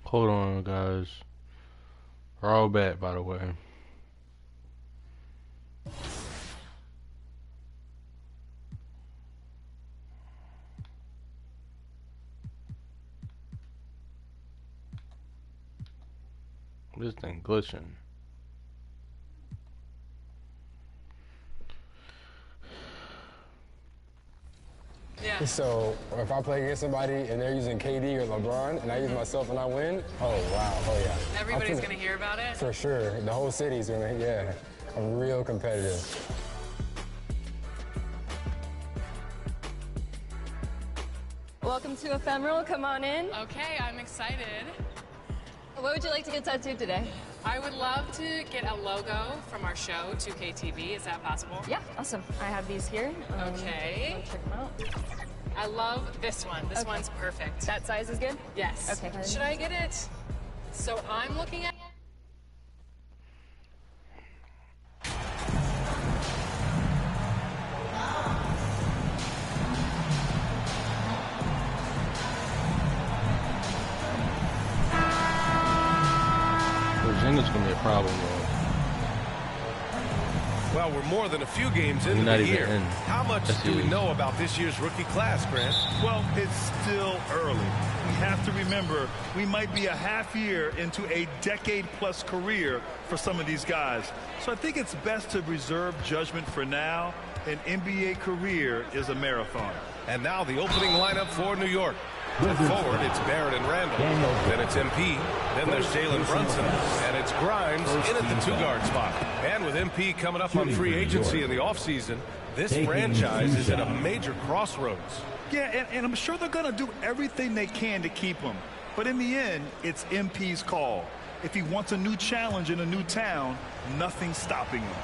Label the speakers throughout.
Speaker 1: Hold on, guys. We're all back, by the way. This thing glitching.
Speaker 2: Yeah.
Speaker 3: So if I play against somebody and they're using KD or LeBron and I use myself and I win, oh wow, oh yeah.
Speaker 2: Everybody's gonna hear about it?
Speaker 3: For sure, the whole city's gonna, yeah. I'm real competitive.
Speaker 4: Welcome to Ephemeral, come on in.
Speaker 2: Okay, I'm excited.
Speaker 4: What would you like to get tattooed today?
Speaker 2: I would love to get a logo from our show, 2K Is that possible?
Speaker 4: Yeah, awesome. I have these here.
Speaker 2: Okay.
Speaker 4: Check them out.
Speaker 2: I love this one. This one's perfect.
Speaker 4: That size is good?
Speaker 2: Yes.
Speaker 4: Okay.
Speaker 2: Should I get it? So I'm looking at...
Speaker 1: It's gonna be a problem, though.
Speaker 5: Well, we're more than a few games into the year. How much do we know about this year's rookie class, Grant?
Speaker 6: Well, it's still early. We have to remember we might be a half year into a decade-plus career for some of these guys. So I think it's best to reserve judgment for now. An NBA career is a marathon.
Speaker 5: And now the opening lineup for New York. Forward, it's Barrett and Randall. Then it's MP. Then there's Jalen Brunson. And it's Grimes in at the two-guard spot. And with MP coming up on free agency in the offseason, this franchise is at a major crossroads.
Speaker 6: Yeah, and I'm sure they're going to do everything they can to keep him. But in the end, it's MP's call. If he wants a new challenge in a new town, nothing's stopping him.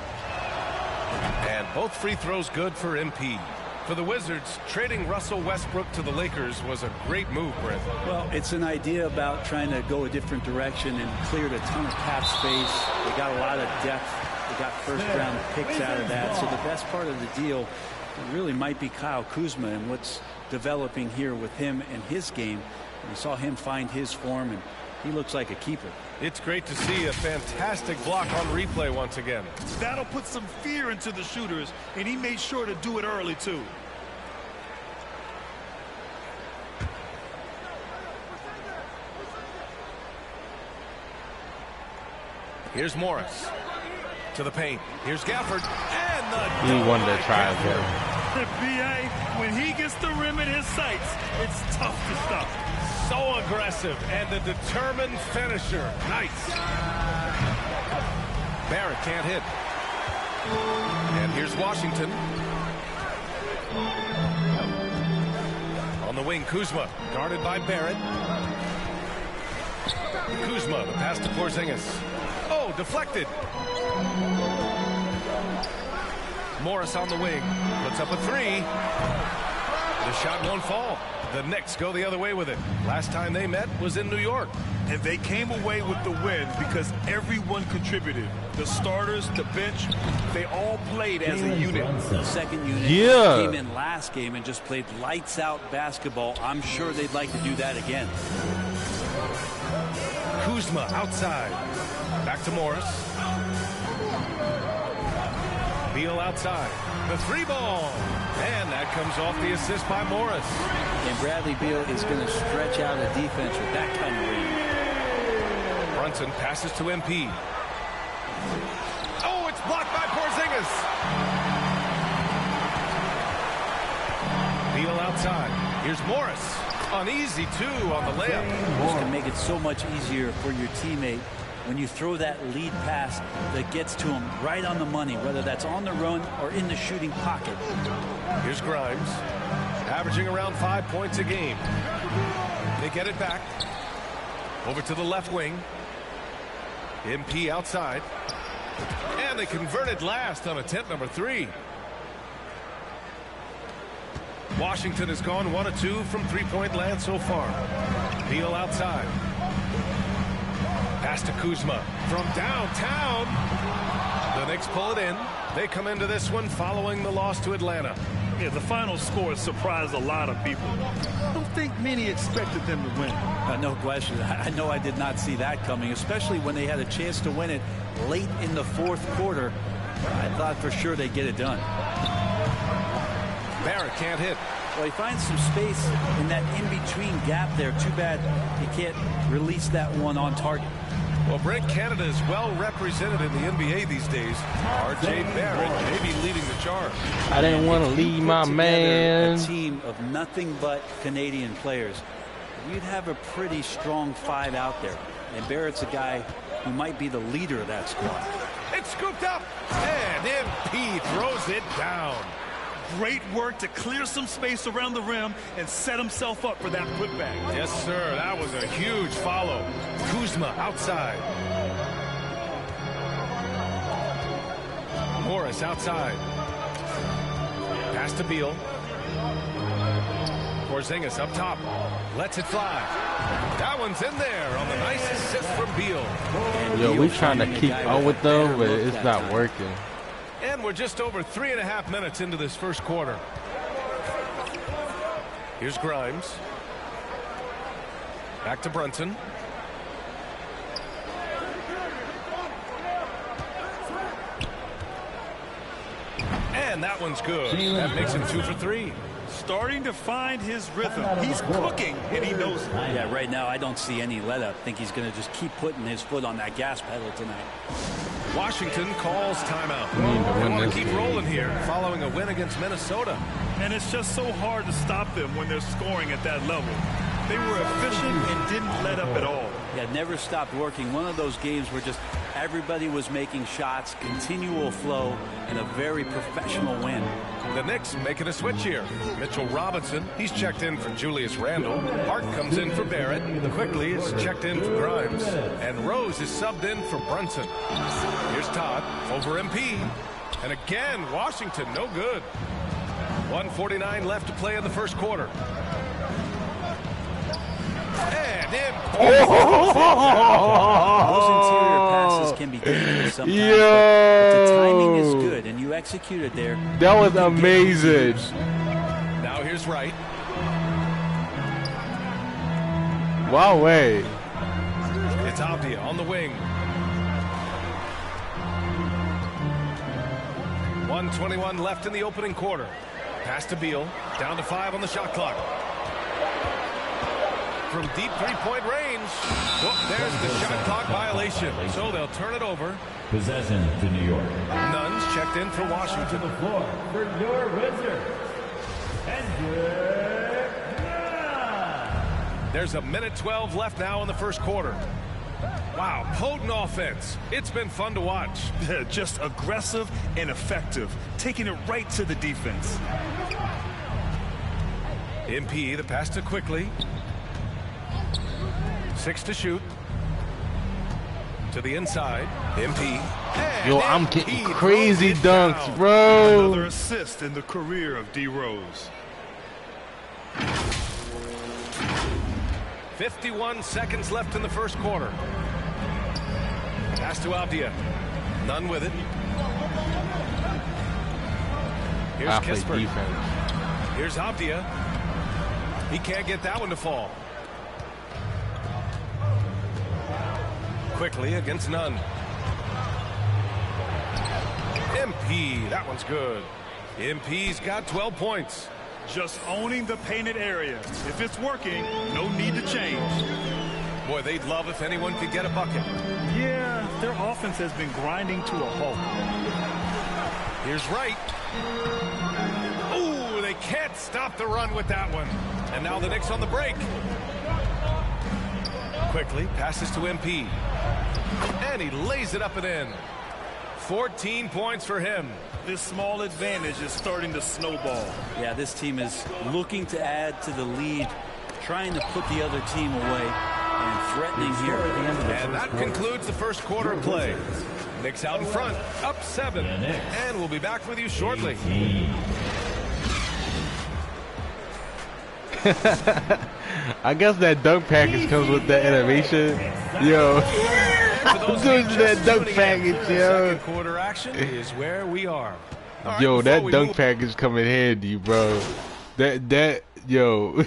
Speaker 5: And both free throws good for MP. For the Wizards, trading Russell Westbrook to the Lakers was a great move, Brent.
Speaker 7: Well, it's an idea about trying to go a different direction and cleared a ton of cap space. They got a lot of depth. They got first-round picks out of that. So the best part of the deal really might be Kyle Kuzma and what's developing here with him and his game. We saw him find his form, and he looks like a keeper.
Speaker 5: It's great to see a fantastic block on replay once again.
Speaker 6: That'll put some fear into the shooters, and he made sure to do it early, too.
Speaker 5: Here's Morris to the paint. Here's Gafford. And the
Speaker 1: he wanted to try as well.
Speaker 6: The BA, when he gets the rim in his sights, it's tough to stop.
Speaker 5: So aggressive and a determined finisher. Nice. Barrett can't hit. And here's Washington. On the wing, Kuzma, guarded by Barrett. Kuzma, the pass to Porzingis. Oh, deflected. Morris on the wing. Puts up a three. The shot won't fall. The Knicks go the other way with it. Last time they met was in New York.
Speaker 6: And they came away with the win because everyone contributed. The starters, the bench, they all played as a unit.
Speaker 7: The second unit came in last game and just played lights-out basketball. I'm sure they'd like to do that again.
Speaker 5: Kuzma outside. Back to Morris. Beal outside. The three ball. And that comes off the assist by Morris.
Speaker 7: And Bradley Beal is going to stretch out a defense with that kind of range.
Speaker 5: Brunson passes to MP. Oh, it's blocked by Porzingis. Beal outside. Here's Morris. An easy two on the layup.
Speaker 7: This can make it so much easier for your teammate when you throw that lead pass that gets to him right on the money, whether that's on the run or in the shooting pocket.
Speaker 5: Here's Grimes, averaging around 5 points a game. They get it back. Over to the left wing. MP outside. And they converted last on attempt number 3. Washington has gone 1 of 2 from three-point land so far. Beal outside. Pass to Kuzma from downtown. The Knicks pull it in. They come into this one following the loss to Atlanta.
Speaker 6: Yeah, the final score surprised a lot of people. I don't think many expected them to win.
Speaker 7: No question. I know I did not see that coming, especially when they had a chance to win it late in the fourth quarter. I thought for sure they'd get it done.
Speaker 5: Barrett can't hit.
Speaker 7: Well, he finds some space in that in-between gap there. Too bad he can't release that one on target.
Speaker 5: Well, Brent, Canada is well represented in the NBA these days. R.J. Barrett may be leading the charge.
Speaker 1: I didn't want to leave my man.
Speaker 7: A team of nothing but Canadian players. You'd have a pretty strong five out there. And Barrett's a guy who might be the leader of that squad.
Speaker 5: It's scooped up, and MP throws it down.
Speaker 6: Great work to clear some space around the rim and set himself up for that putback.
Speaker 5: Yes, sir. That was a huge follow. Kuzma outside. Morris outside. Pass to Beal. Porzingis up top. Lets it fly. That one's in there on the nice assist from Beal.
Speaker 1: Yo, we trying to keep up with them, but it's not working.
Speaker 5: And we're just over 3.5 minutes into this first quarter. Here's Grimes. Back to Brunson. And that one's good. That makes him 2 for 3.
Speaker 6: Starting to find his rhythm. He's cooking, and he knows it.
Speaker 7: Yeah, right now I don't see any let up. I think he's going to just keep putting his foot on that gas pedal tonight.
Speaker 5: Washington calls timeout.
Speaker 1: They
Speaker 5: want to keep rolling here following a win against Minnesota.
Speaker 6: And it's just so hard to stop them when they're scoring at that level. They were efficient and didn't let up at all.
Speaker 7: Yeah, never stopped working. One of those games where just everybody was making shots, continual flow, and a very professional win.
Speaker 5: The Knicks making a switch here. Mitchell Robinson, he's checked in for Julius Randle. Hart comes in for Barrett. Quickly is checked in for Grimes. And Rose is subbed in for Brunson. Here's Todd over MP. And again, Washington, no good. 1:49 left to play in the first quarter. And in.
Speaker 7: Those interior passes can be dangerous sometimes, but the timing is good, and you executed there.
Speaker 1: That was amazing.
Speaker 5: Now here's Wright.
Speaker 1: Wow, way.
Speaker 5: It's Avdia on the wing. 1:21 left in the opening quarter. Pass to Beal. Down to 5 on the shot clock. From deep three-point range. Oh, there's the shot clock violation. So they'll turn it over.
Speaker 8: Possession to New York.
Speaker 5: Nunn's checked in for Washington.
Speaker 8: To the floor for your Wizards.
Speaker 5: There's 1:12 left now in the first quarter. Wow, potent offense. It's been fun to watch.
Speaker 6: Just aggressive and effective, taking it right to the defense.
Speaker 5: MP, the pass to Quickly. 6 to shoot. To the inside. MP.
Speaker 1: Yo, I'm getting crazy dunks, bro.
Speaker 6: Another assist in the career of D. Rose.
Speaker 5: 51 seconds left in the first quarter. Pass to Avdia. None with it. Here's
Speaker 1: I play
Speaker 5: Kispert.
Speaker 1: defense.
Speaker 5: Here's Avdia. He can't get that one to fall. Quickly against Nunn. MP, that one's good. MP's got 12 points.
Speaker 6: Just owning the painted area. If it's working, no need to change.
Speaker 5: Boy, they'd love if anyone could get a bucket.
Speaker 6: Yeah, their offense has been grinding to a halt.
Speaker 5: Here's Wright. Ooh, they can't stop the run with that one. And now the Knicks on the break. Quickly passes to MP. And he lays it up and in. 14 points for him.
Speaker 6: This small advantage is starting to snowball.
Speaker 7: Yeah, this team is looking to add to the lead, trying to put the other team away, and threatening here at the end of the
Speaker 5: And that concludes the first quarter of play. Knicks out in front, up 7. And we'll be back with you shortly.
Speaker 1: I guess that dunk package comes with that animation. Yo.
Speaker 5: For those
Speaker 1: Dude, that dunk package, yo.
Speaker 5: Second quarter action is where we are. All right,
Speaker 1: Yo,
Speaker 5: before
Speaker 1: that
Speaker 5: we
Speaker 1: dunk
Speaker 5: move-
Speaker 1: package come in handy, bro. Yo,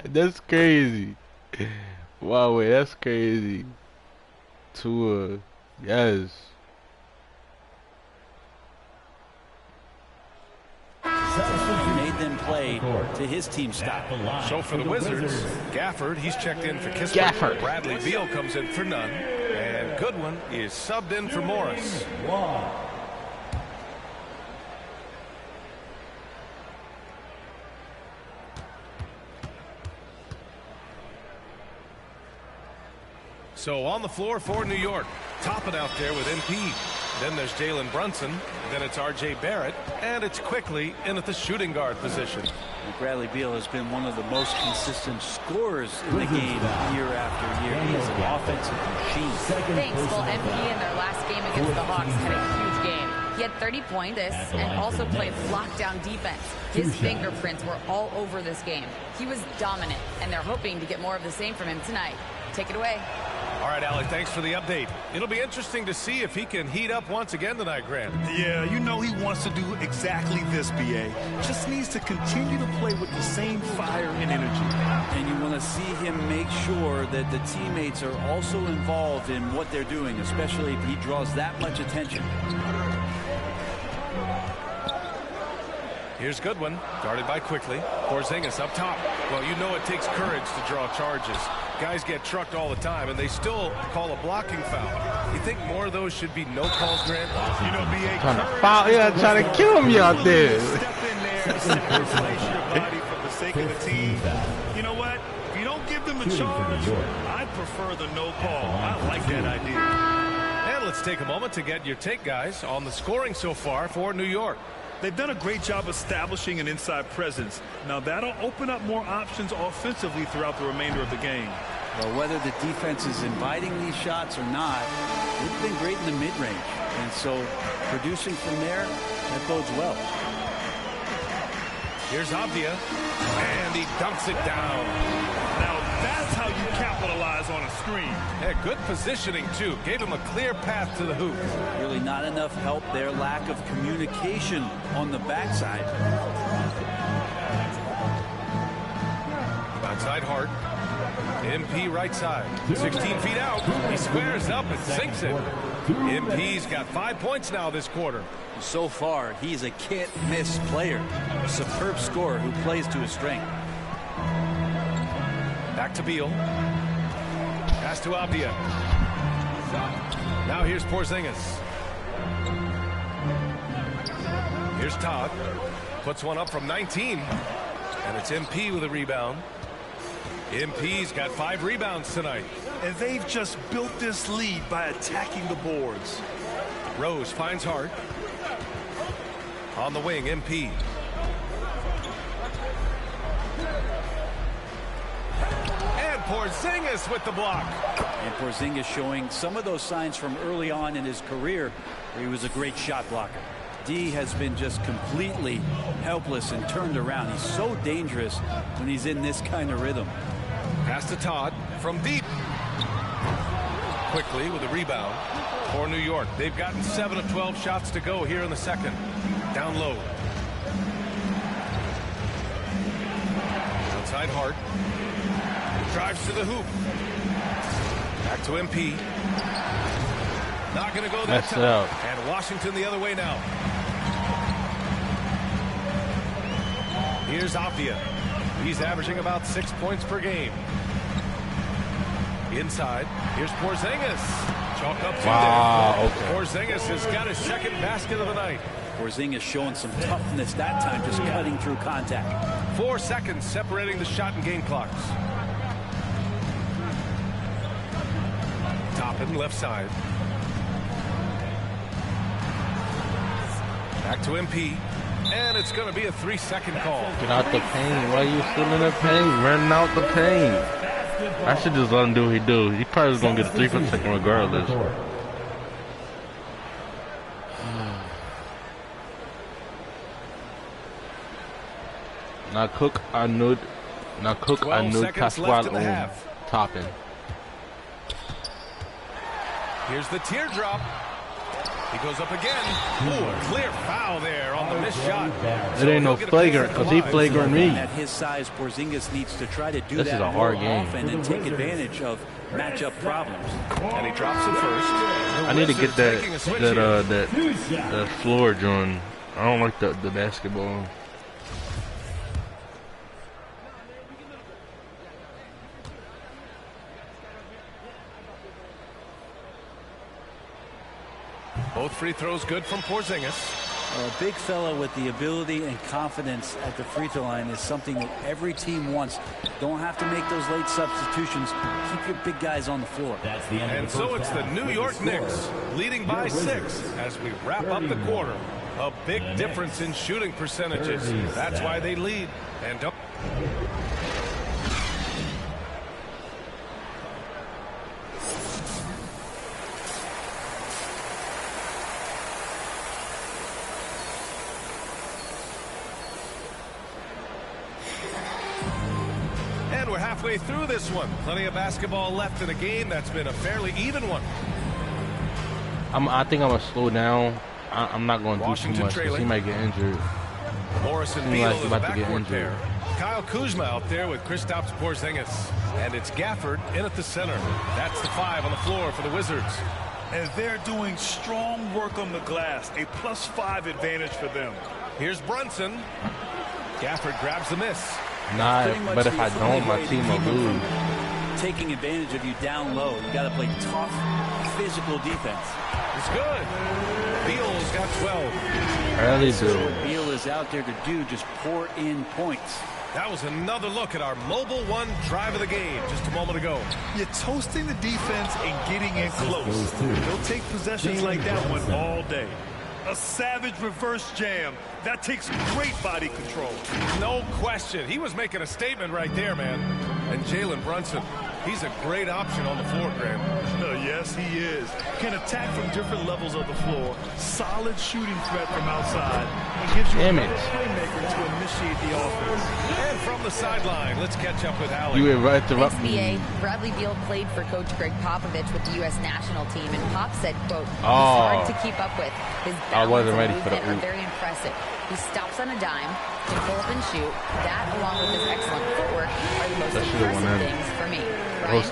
Speaker 1: that's crazy. Wow, wait, that's crazy. Tua, yes.
Speaker 7: He made them play to his team style.
Speaker 5: So for the Wizards, Gafford, he's checked in for Kispert.
Speaker 1: Gafford.
Speaker 5: Bradley Beal comes in for Nunn. And Goodwin is subbed in for Morris. So on the floor for New York. Topping out there with MP. Then there's Jalen Brunson. Then it's R.J. Barrett. And it's quickly in at the shooting guard position.
Speaker 7: And Bradley Beal has been one of the most consistent scorers in the game year after year. He is an offensive machine.
Speaker 9: Thanks. Well, MP in their last game against the Hawks had a huge game. He had 30 points and also played lockdown defense. His fingerprints were all over this game. He was dominant, and they're hoping to get more of the same from him tonight. Take it away.
Speaker 5: All right, Allie, thanks for the update. It'll be interesting to see if he can heat up once again tonight, Grant.
Speaker 6: Yeah, you know he wants to do exactly this, BA. Just needs to continue to play with the same fire and energy.
Speaker 7: And you want to see him make sure that the teammates are also involved in what they're doing, especially if he draws that much attention.
Speaker 5: Here's Goodwin, guarded by Quickly. Porzingis up top. Well, you know it takes courage to draw charges. Guys get trucked all the time, and they still call a blocking foul. You think more of those should be no calls, Grant?
Speaker 6: You know, BA,
Speaker 1: Trying to foul, yeah, trying to kill me out there.
Speaker 6: Step in there, sacrifice your body for the sake of the team. You know what? If you don't give them a charge, I prefer the no call. I like that idea.
Speaker 5: And let's take a moment to get your take, guys, on the scoring so far for New York.
Speaker 6: They've done a great job establishing an inside presence. Now that'll open up more options offensively throughout the remainder of the game.
Speaker 7: Well, whether the defense is inviting these shots or not, they've been great in the mid-range. And so producing from there, that bodes well.
Speaker 5: Here's Avdia, and he dunks it down.
Speaker 6: Now that's how you capitalize on a screen.
Speaker 5: Yeah, good positioning, too. Gave him a clear path to the hoop.
Speaker 7: Really not enough help there. Lack of communication on the backside.
Speaker 5: Outside Hart. MP right side. 16 feet out. He squares up and sinks it. MP's got 5 points now this quarter.
Speaker 7: So far, he's a can't-miss player. A superb scorer who plays to his strength.
Speaker 5: Back to Beal. Pass to Avdia. Now here's Porzingis. Here's Todd. Puts one up from 19. And it's MP with a rebound. MP's got 5 rebounds tonight.
Speaker 6: And they've just built this lead by attacking the boards.
Speaker 5: Rose finds Hart. On the wing, MP. And Porzingis with the block.
Speaker 7: And Porzingis showing some of those signs from early on in his career where he was a great shot blocker. D has been just completely helpless and turned around. He's so dangerous when he's in this kind of rhythm.
Speaker 5: Pass to Todd from deep. Quickly with a rebound for New York. They've gotten 7 of 12 shots to go here in the second. Down low. Outside Hart. Drives to the hoop. Back to MP. Not going to go that time.
Speaker 1: Out.
Speaker 5: And Washington the other way now. Here's Avdia. He's averaging about 6 points per game. Inside. Here's Porzingis. Chalk up to
Speaker 1: Wow,
Speaker 5: there.
Speaker 1: okay.
Speaker 5: Porzingis has got his second basket of the night.
Speaker 7: Porzingis showing some toughness that time, just cutting through contact.
Speaker 5: 4 seconds separating the shot and game clocks. Toppin left side. Back to MP. And it's going to be a 3-second call.
Speaker 1: Get out the paint. Why are you still in the paint? Running out the paint. I should just let him do what he do. He probably was going to get a 3 for a second regardless. Nakuk Anud Kaswal
Speaker 5: Toppin. Here's the teardrop. He goes up again. Ooh, a clear foul there on the missed shot.
Speaker 1: It ain't no flagrant because he flagrant me.
Speaker 7: At his size, Porzingis needs to try to do
Speaker 1: This
Speaker 7: that
Speaker 1: is a hard game.
Speaker 7: often and take advantage of matchup problems.
Speaker 5: And he drops it first.
Speaker 1: I need to get that floor joint. I don't like the basketball.
Speaker 5: Both free throws good from Porzingis.
Speaker 7: A big fella with the ability and confidence at the free throw line is something that every team wants. Don't have to make those late substitutions. Keep your big guys on the floor.
Speaker 5: And so it's the New York Knicks leading by 6 as we wrap up the quarter. A big difference in shooting percentages. That's why they lead. And don't. We're halfway through this one. Plenty of basketball left in a game that's been a fairly even one.
Speaker 1: I think I'm gonna slow down. I'm not going to do too much because he might get injured.
Speaker 5: Morrison Beal is about to get injured. Kyle Kuzma out there with Kristaps Porzingis, and it's Gafford in at the center. That's the 5 on the floor for the Wizards.
Speaker 6: And they're doing strong work on the glass. A +5 advantage for them.
Speaker 5: Here's Brunson. Gafford grabs the miss.
Speaker 1: Nah, but if I don't, my team will lose.
Speaker 7: Taking advantage of you down low. You got to play tough, physical defense.
Speaker 5: It's good. Beal's got 12.
Speaker 1: Early
Speaker 7: This is what Beal is out there to do, just pour in points.
Speaker 5: That was another look at our mobile one drive of the game just a moment ago.
Speaker 6: You're toasting the defense and getting in close. They'll take possessions like that one all day. A savage reverse jam. That takes great body control.
Speaker 5: No question. He was making a statement right there, man. And Jalen Brunson, he's a great option on the floor, Graham.
Speaker 6: Yes, he is. Can attack from different levels of the floor. Solid shooting threat from outside. And gives you a playmaker to initiate the offense.
Speaker 5: And from the sideline, let's catch up with Alex.
Speaker 1: You interrupt me.
Speaker 9: BA, Bradley Beal played for Coach Greg Popovich with the U.S. national team, and Pop said, quote, he's hard to keep up with. His balance and movement are very impressive. He stops on a dime, can pull up and shoot. That, along with his excellent footwork, are the most impressive things for me.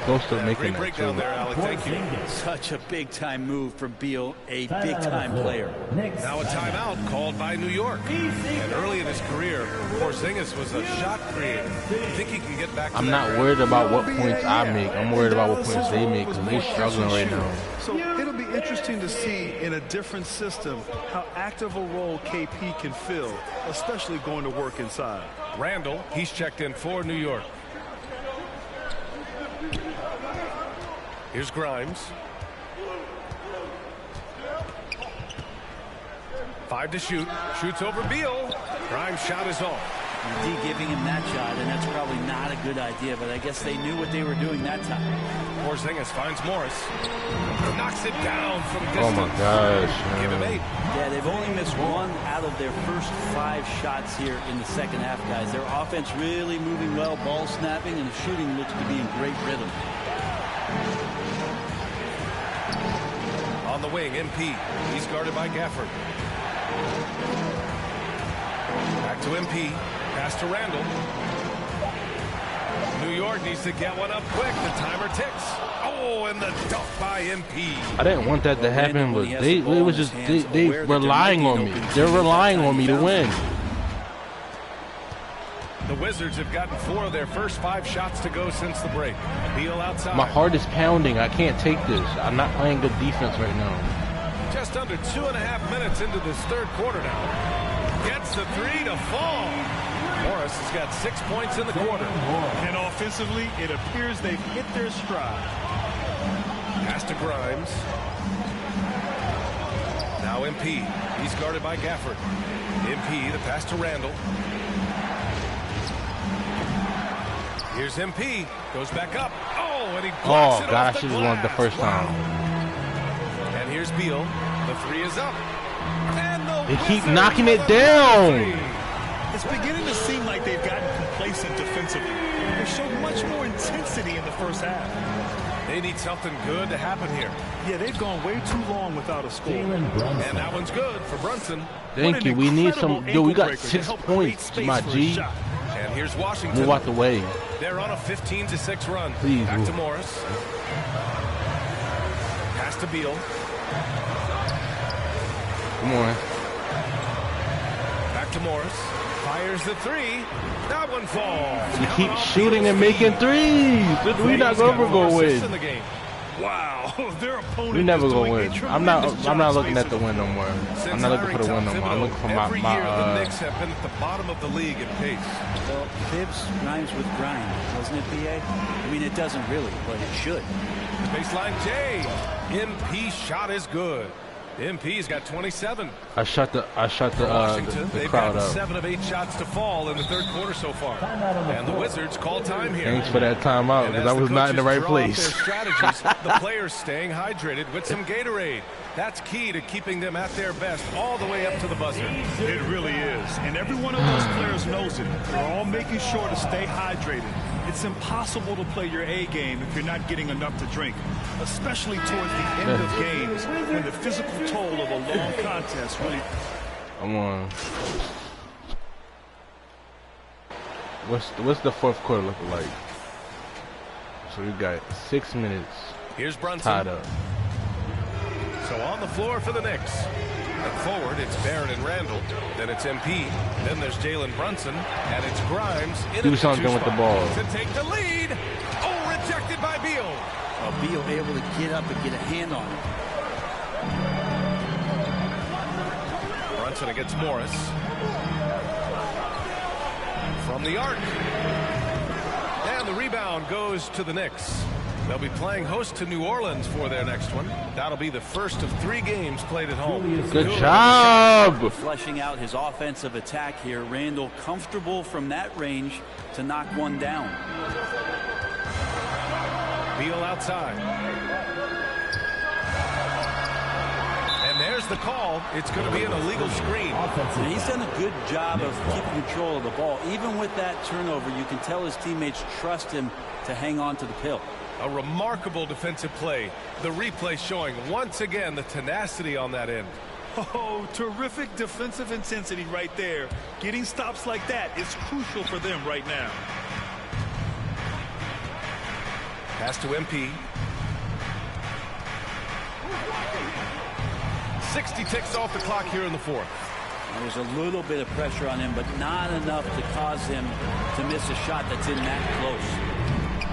Speaker 1: Close to making that
Speaker 5: breakdown there, Alex. Thank you.
Speaker 7: Such a big-time move from Beal, a big-time player.
Speaker 5: Now a timeout called by New York. And early in his career, Porzingis was a shot creator. I think he can get back to
Speaker 1: I'm not worried about what points I make. I'm worried about what points they make because they're struggling right now.
Speaker 6: So it'll be interesting to see in a different system how active a role KP can fill, especially going to work inside.
Speaker 5: Randall, he's checked in for New York. Here's Grimes. 5 to shoot. Shoots over Beal. Grimes' shot is off.
Speaker 7: D giving him that shot, and that's probably not a good idea, but I guess they knew what they were doing that time.
Speaker 5: Porzingis finds Morris. Knocks it down from distance.
Speaker 1: Oh my gosh.
Speaker 5: Give him 8.
Speaker 7: Yeah, they've only missed 1 out of their first 5 shots here in the second half, guys. Their offense really moving well, ball snapping, and the shooting looks to be in great rhythm.
Speaker 5: On the wing, MP. He's guarded by Gafford. Back to MP. Pass to Randall. New York needs to get one up quick. The timer ticks. Oh, and the dunk by MP.
Speaker 1: I didn't want that to happen, but they relying on me. They're relying on me to win.
Speaker 5: The Wizards have gotten 4 of their first 5 shots to go since the break. Beal outside.
Speaker 1: My heart is pounding. I can't take this. I'm not playing good defense right now.
Speaker 5: Just under 2.5 minutes into this third quarter now. Gets the 3 to fall. Morris has got 6 points in the quarter.
Speaker 6: And offensively, it appears they've hit their stride.
Speaker 5: Pass to Grimes. Now MP. He's guarded by Gafford. MP, the pass to Randall. Here's MP. Goes back up. Oh, and he blocks it off the glass.
Speaker 1: Gosh, this is one the first time.
Speaker 5: And here's Beal. The 3 is up. And
Speaker 1: they keep knocking it down.
Speaker 6: It's beginning to seem like they've gotten complacent defensively. They showed much more intensity in the first half.
Speaker 5: They need something good to happen here.
Speaker 6: Yeah, they've gone way too long without a score.
Speaker 5: And that one's good for Brunson.
Speaker 1: Thank you. We need some. Yo, we got 6 points, my G.
Speaker 5: And here's Washington.
Speaker 1: Move out the way.
Speaker 5: They're on a 15-6 run.
Speaker 1: Please.
Speaker 5: Back to Morris. Pass to Beal.
Speaker 1: Come on.
Speaker 5: Back to Morris. Fires the three. That one falls.
Speaker 1: We keep shooting and making threes. We not gonna go win.
Speaker 6: Wow, their opponent.
Speaker 1: We never gonna win. I'm not looking at the win no more. I'm not looking for the win no more. I'm looking for
Speaker 5: Every year the
Speaker 1: my
Speaker 5: Knicks have been at the bottom of the league in pace.
Speaker 7: Well, Fibs rhymes with grind, doesn't it, BA? I mean, it doesn't really, but it should.
Speaker 5: Baseline J. MP shot is good. MP's got 27.
Speaker 1: I shut the
Speaker 5: They've
Speaker 1: crowd
Speaker 5: got
Speaker 1: up.
Speaker 5: 7 of 8 shots to fall in the third quarter so far. And the Wizards call time here.
Speaker 1: Thanks for that timeout because I was not in the right place.
Speaker 5: Strategies, the players staying hydrated with some Gatorade. That's key to keeping them at their best all the way up to the buzzer.
Speaker 6: It really is. And every one of those players knows it. They're all making sure to stay hydrated. It's impossible to play your A game if you're not getting enough to drink, especially towards the end of games when the physical toll of a long contest really...
Speaker 1: Come on. What's the fourth quarter looking like? So we got 6 minutes.
Speaker 5: Here's Brunson.
Speaker 1: Tied up.
Speaker 5: So on the floor for the Knicks. At forward, it's Barrett and Randall. Then it's MP. Then there's Jalen Brunson. And it's Grimes.
Speaker 1: Do something with the ball.
Speaker 5: To take the lead. Oh, rejected by Beal.
Speaker 7: Beal able to get up and get a hand on it.
Speaker 5: Brunson against Morris. From the arc. And the rebound goes to the Knicks. They'll be playing host to New Orleans for their next one. That'll be the first of 3 games played at home.
Speaker 1: Good job!
Speaker 7: Fleshing out his offensive attack here. Randall comfortable from that range to knock one down.
Speaker 5: Beal outside. And there's the call. It's going to be an illegal screen.
Speaker 7: And he's done a good job of keeping control of the ball. Even with that turnover, you can tell his teammates trust him to hang on to the pill.
Speaker 5: A remarkable defensive play. The replay showing once again the tenacity on that end.
Speaker 6: Oh, terrific defensive intensity right there. Getting stops like that is crucial for them right now.
Speaker 5: Pass to MP. 60 ticks off the clock here in the fourth.
Speaker 7: There's a little bit of pressure on him, but not enough to cause him to miss a shot that's in that close.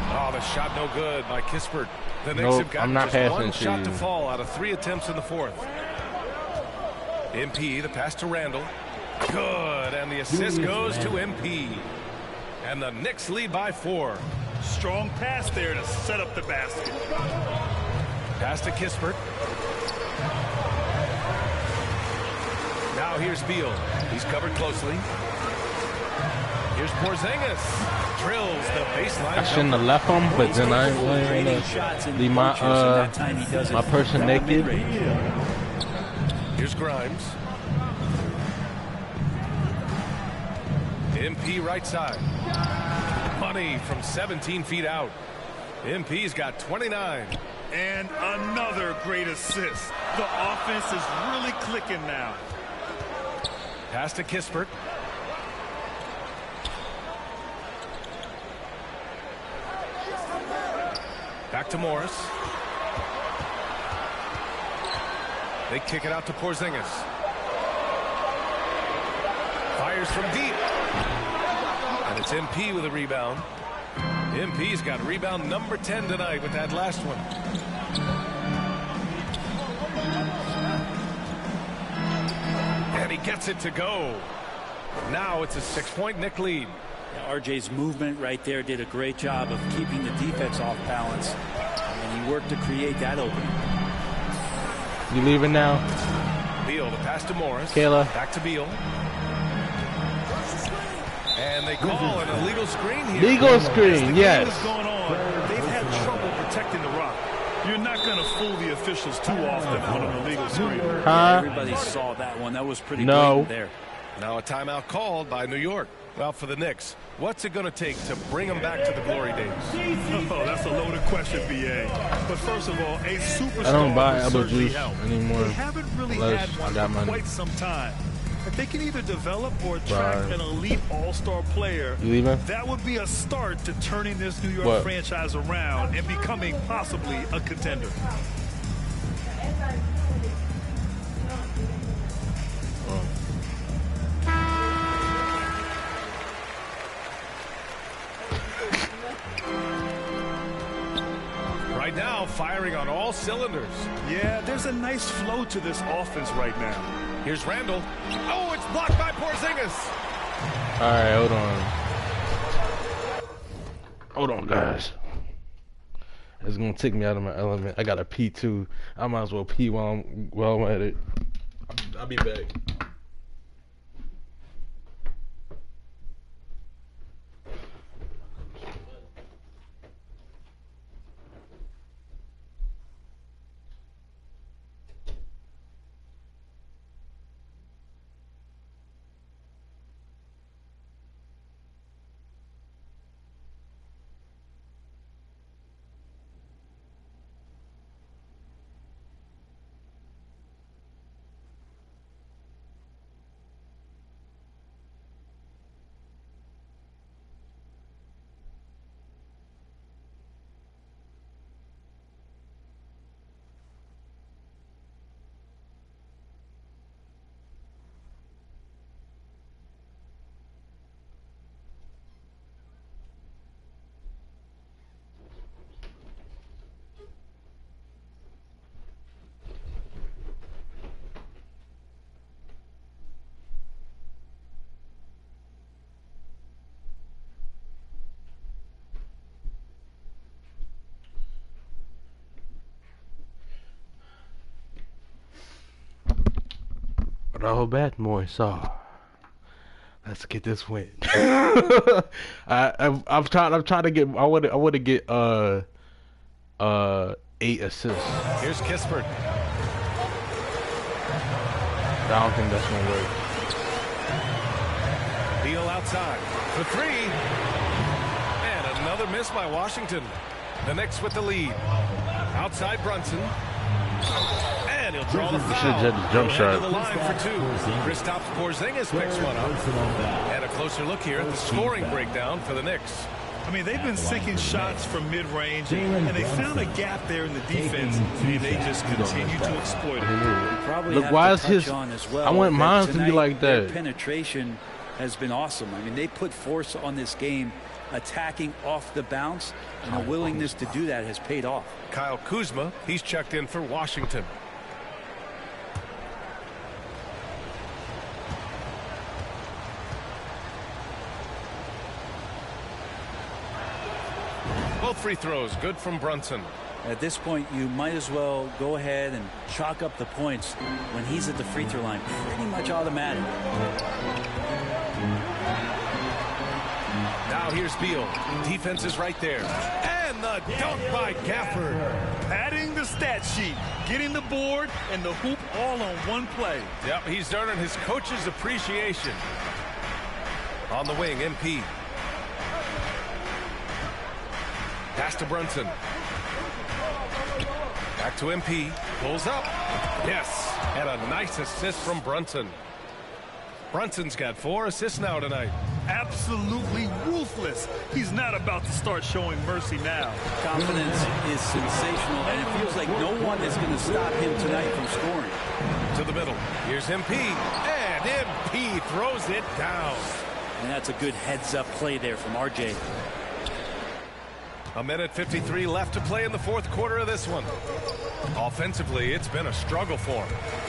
Speaker 5: Oh, the shot no good by Kispert. The Knicks have got just 1 shot to fall out of 3 attempts in the fourth. MP, the pass to Randall. Good, and the assist goes to MP. And the Knicks lead by 4.
Speaker 6: Strong pass there to set up the basket.
Speaker 5: Pass to Kispert. Now here's Beal. He's covered closely. Here's Porzingis. Drills the baseline.
Speaker 1: I shouldn't have left him, but then I ain't willing to leave my person naked.
Speaker 5: Here's Grimes. MP right side. Money from 17 feet out. MP's got 29.
Speaker 6: And another great assist. The offense is really clicking now.
Speaker 5: Pass to Kispert. Back to Morris. They kick it out to Porzingis. Fires from deep. And it's MP with a rebound. MP's got rebound number 10 tonight with that last one. And he gets it to go. Now it's a 6-point Knick lead.
Speaker 7: RJ's movement right there did a great job of keeping the defense off balance, and he worked to create that opening.
Speaker 1: You leaving now?
Speaker 5: Beal, the pass to Morris.
Speaker 1: Kayla.
Speaker 5: Back to Beal. And they call an illegal screen here.
Speaker 1: Legal screen, yes.
Speaker 6: Going on, they've had trouble protecting the rock. You're not going to fool the officials too often on an illegal screen.
Speaker 7: Everybody saw that one. That was pretty blatant there.
Speaker 5: Now a timeout called by New York. Well, for the Knicks, what's it going to take to bring them back to the glory days?
Speaker 6: Oh, that's a loaded question, B.A. But first of all, a superstar
Speaker 1: I don't buy
Speaker 6: would
Speaker 1: apple
Speaker 6: certainly
Speaker 1: juice
Speaker 6: help.
Speaker 1: anymore.
Speaker 6: They haven't really
Speaker 1: Unless
Speaker 6: had
Speaker 1: I
Speaker 6: one
Speaker 1: got
Speaker 6: for
Speaker 1: money.
Speaker 6: quite some time. If they can either develop or attract an elite all-star player,
Speaker 1: You leaving?
Speaker 6: that would be a start to turning this New York
Speaker 1: What?
Speaker 6: franchise around and becoming possibly a contender.
Speaker 5: Right now, firing on all cylinders.
Speaker 6: Yeah, there's a nice flow to this offense right now.
Speaker 5: Here's Randall. Oh, it's blocked by Porzingis.
Speaker 1: All right, hold on. Hold on, guys. It's gonna take me out of my element. I gotta pee too. I might as well pee while I'm at it. I'll be back. Robert Moisa. Let's get this win. I'm trying to get. I want to get 8 assists.
Speaker 5: Here's Kispert.
Speaker 1: I don't think that's gonna work.
Speaker 5: Beal outside for 3. And another miss by Washington. The Knicks with the lead. Outside Brunson. And he'll draw the foul.
Speaker 1: Should have just jump
Speaker 5: He'll head
Speaker 1: shot.
Speaker 5: to the line for 2. Kristaps Porzingis picks one up. And a closer look here at the scoring breakdown for the Knicks.
Speaker 6: I mean, they've been sinking shots from mid-range, and they found a gap there in the defense, and they just continue to exploit it.
Speaker 1: Look, why is his? I want mine to be like that.
Speaker 7: Their penetration has been awesome. I mean, they put force on this game, attacking off the bounce, and a willingness to do that has paid off.
Speaker 5: Kyle Kuzma, he's checked in for Washington. Both free throws good from Brunson.
Speaker 7: At this point, you might as well go ahead and chalk up the points when he's at the free throw line. Pretty much automatic.
Speaker 5: Now here's Beal. Defense is right there. And the dunk by Gafford.
Speaker 6: Padding the stat sheet, getting the board and the hoop all on one play.
Speaker 5: Yep, he's earning his coach's appreciation. On the wing, MP. Pass to Brunson. Back to MP. Pulls up. Yes. And a nice assist from Brunson. Brunson's got 4 assists now tonight.
Speaker 6: Absolutely ruthless. He's not about to start showing mercy now.
Speaker 7: Confidence is sensational, and it feels like no one is going to stop him tonight from scoring.
Speaker 5: To the middle. Here's MP. And MP throws it down.
Speaker 7: And that's a good heads-up play there from RJ.
Speaker 5: A minute 53 left to play in the 4th quarter of this one. Offensively, it's been a struggle for him.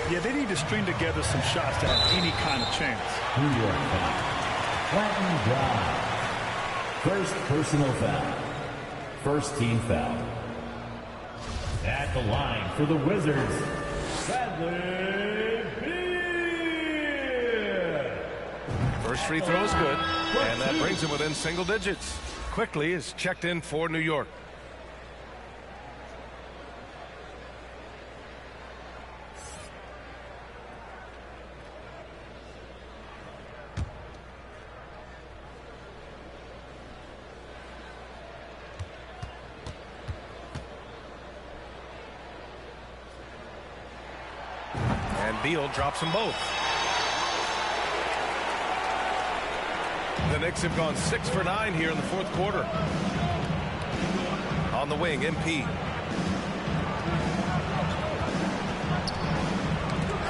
Speaker 6: Yeah, they need to string together some shots to have any kind of chance.
Speaker 8: New York foul. First personal foul. First team foul. At the line for the Wizards, Bradley Beal.
Speaker 5: First free throw is good, and that brings him within single digits. Quickly is checked in for New York. And Beal drops them both. The Knicks have gone 6 for 9 here in the fourth quarter. On the wing, MP.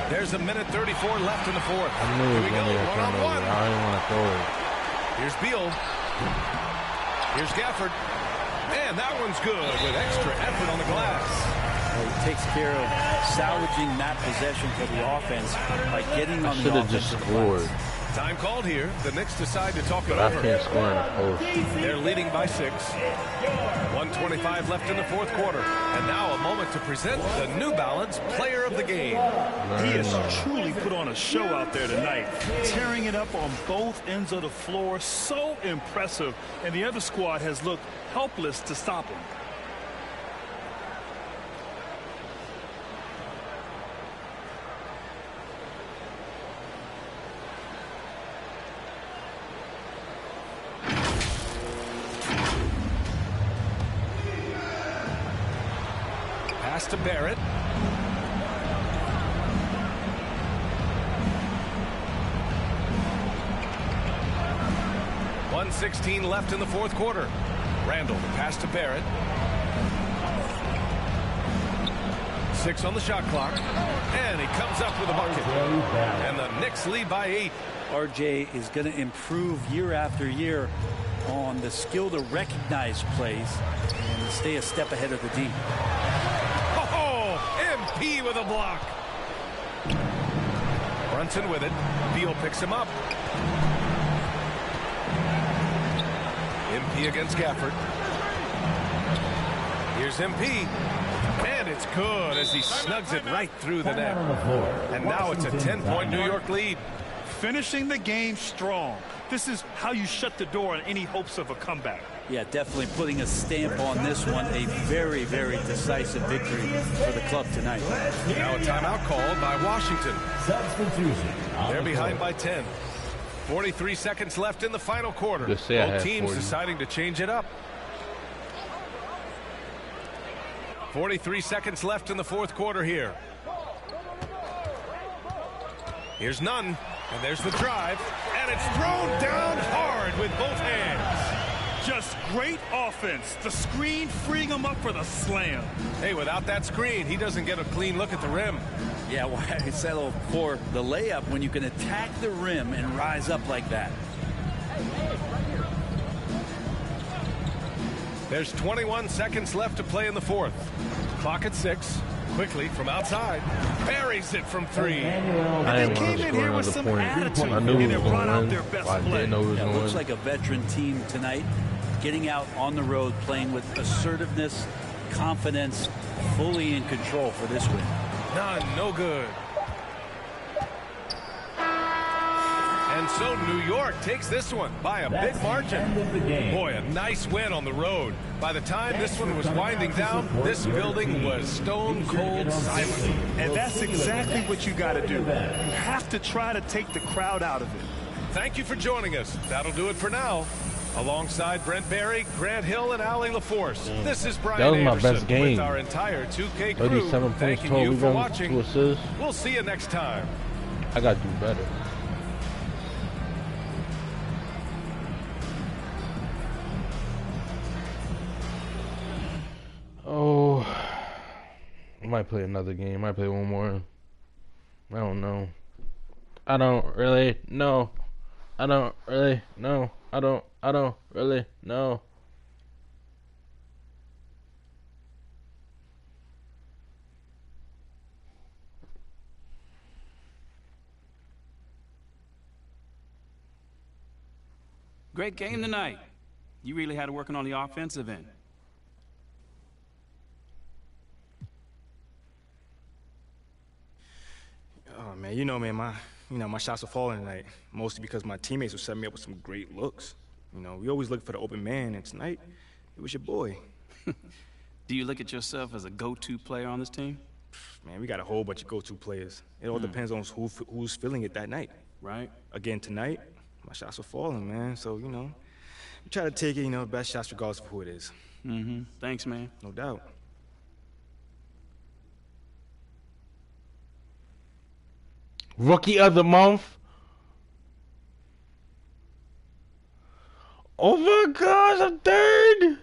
Speaker 5: There's a minute 34 left in the fourth. Here we go, one-on-one.
Speaker 1: I didn't want to throw it.
Speaker 5: Here's Beal. Here's Gafford. And that one's good with extra effort on the glass.
Speaker 7: He takes care of salvaging that possession for the offense by getting on the offensive
Speaker 1: just scored.
Speaker 7: glass.
Speaker 5: Time called here. The Knicks decide to talk it
Speaker 1: But
Speaker 5: over.
Speaker 1: I can't score in a post.
Speaker 5: They're leading by 6. 1:25 left in the fourth quarter. And now a moment to present the New Balance Player of the Game.
Speaker 6: He has truly put on a show out there tonight, tearing it up on both ends of the floor. So impressive. And the other squad has looked helpless to stop him.
Speaker 5: Pass to Barrett. .116 left in the fourth quarter. Randall, the pass to Barrett. 6 on the shot clock. And he comes up with a bucket. And the Knicks lead by 8.
Speaker 7: RJ is going to improve year after year on the skill to recognize plays and stay a step ahead of the D.
Speaker 5: MP with a block. Brunson with it. Beal picks him up. MP against Gafford. Here's MP. And it's good as he snugs it right through the net. And now it's a 10-point New York lead.
Speaker 6: Finishing the game strong. This is how you shut the door on any hopes of a comeback.
Speaker 7: Yeah, definitely putting a stamp on this one. A very, very decisive victory for the club tonight.
Speaker 5: Now a timeout called by Washington.
Speaker 8: Substitution.
Speaker 5: They're behind by 10. 43 seconds left in the final quarter.
Speaker 1: Just say I
Speaker 5: Both
Speaker 1: had
Speaker 5: teams
Speaker 1: 40.
Speaker 5: deciding to change it up. 43 seconds left in the fourth quarter here. Here's Nunn, and there's the drive, and it's thrown down hard with both hands.
Speaker 6: Just great offense. The screen freeing him up for the slam.
Speaker 5: Hey, without that screen, he doesn't get a clean look at the rim.
Speaker 7: Yeah, why settle for the layup when you can attack the rim and rise up like that?
Speaker 5: There's 21 seconds left to play in the fourth. Clock at 6. Quickly from outside. Buries it from 3.
Speaker 1: I didn't want to score another point. I knew it was going to win, but I didn't know it was
Speaker 7: Yeah,
Speaker 1: going
Speaker 7: it
Speaker 1: to
Speaker 7: looks
Speaker 1: win.
Speaker 7: like a veteran team tonight, getting out on the road, playing with assertiveness, confidence, fully in control for this win.
Speaker 5: None, no good. And so New York takes this one by a big margin. Boy, a nice win on the road. By the time this one was winding down, this building was stone cold silent.
Speaker 6: And that's exactly what you got to do. You have to try to take the crowd out of it.
Speaker 5: Thank you for joining us. That'll do it for now. Alongside Brent Barry, Grant Hill, and Allie LaForce, this is Brian
Speaker 1: That was my
Speaker 5: Anderson
Speaker 1: best game.
Speaker 5: with our entire 2K crew.
Speaker 1: 37 points
Speaker 5: Thanking
Speaker 1: total.
Speaker 5: you
Speaker 1: We
Speaker 5: for
Speaker 1: got
Speaker 5: watching.
Speaker 1: 2 assists.
Speaker 5: We'll see you next time.
Speaker 1: I got to do better. Oh, I might play another game. I might play one more. I don't know. I don't really know. I don't really know. I don't really know.
Speaker 10: Great game tonight. You really had it working on the offensive end.
Speaker 11: Oh man, man, my shots were falling tonight, mostly because my teammates were setting me up with some great looks. We always look for the open man, and tonight it was your boy.
Speaker 10: Do you look at yourself as a go-to player on this team?
Speaker 11: Man, we got a whole bunch of go-to players. It all depends on who's feeling it that night.
Speaker 10: Right.
Speaker 11: Again tonight, my shots were falling, man. So we try to take it, the best shots regardless of who it is.
Speaker 10: Mm-hmm. Thanks, man.
Speaker 11: No doubt.
Speaker 1: Rookie of the month. Oh my gosh, I'm third.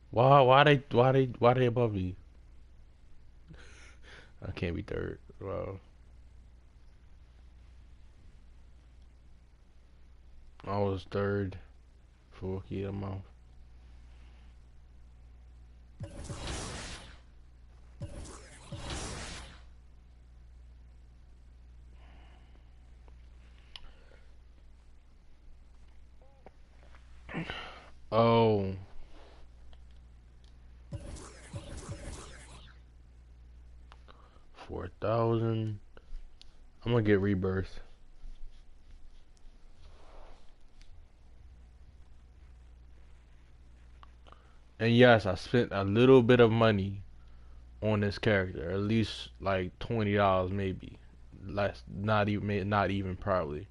Speaker 1: Why they above me? I can't be third. Wow. I was third for rookie of the month. Oh. 4,000. I'm gonna get rebirth. And yes, I spent a little bit of money on this character, at least like $20 maybe. Less, not even probably.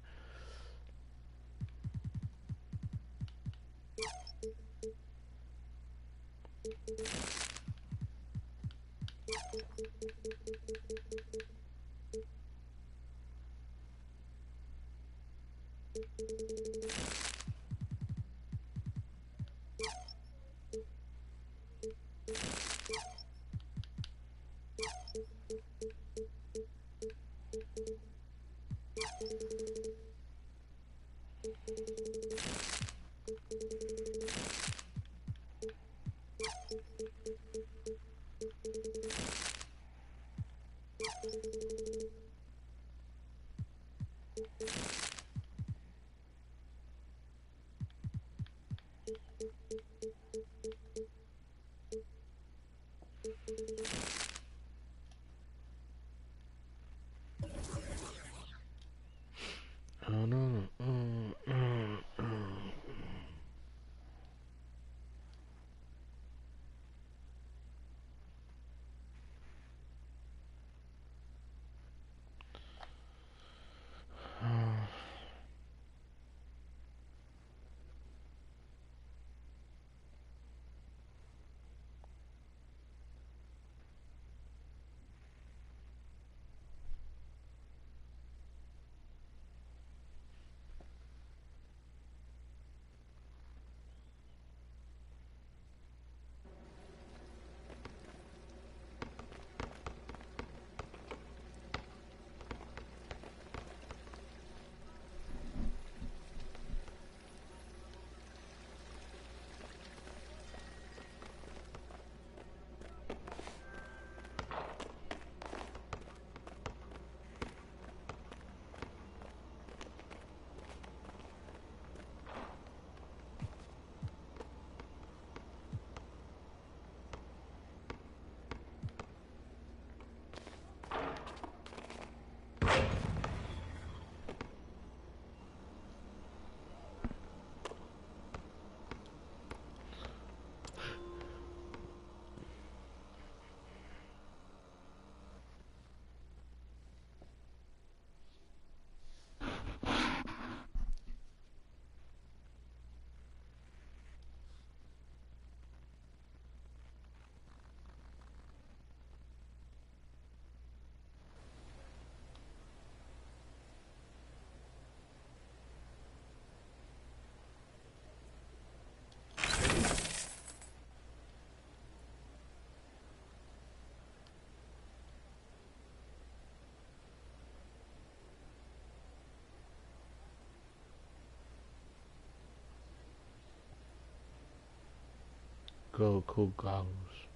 Speaker 1: Cool goggles.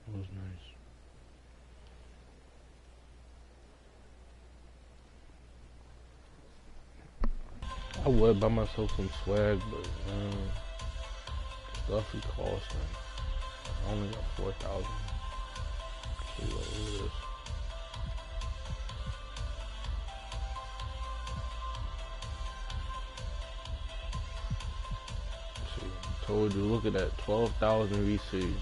Speaker 1: That was nice. I would buy myself some swag, but stuff it costs. I only got 4,000. See what it is. See, I told you, look at that, 12,000 VC.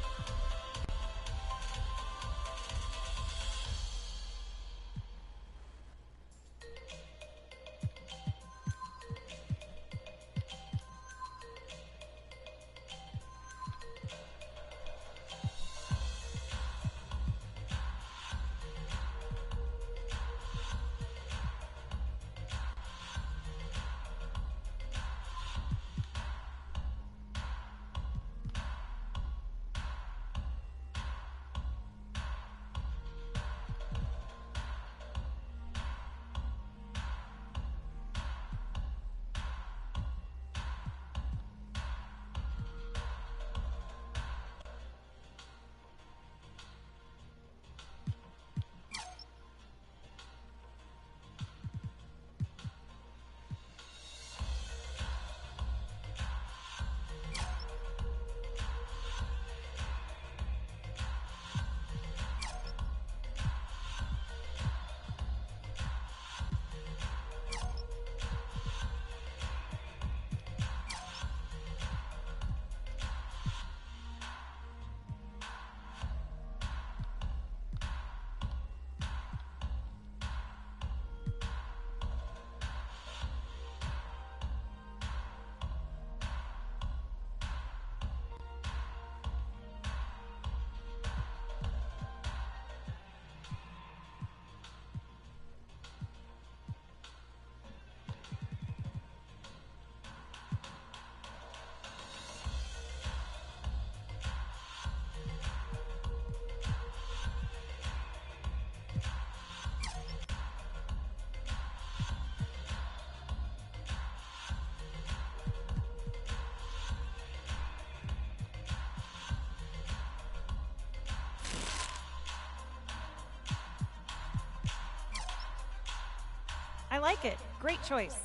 Speaker 12: I like it. Great choice.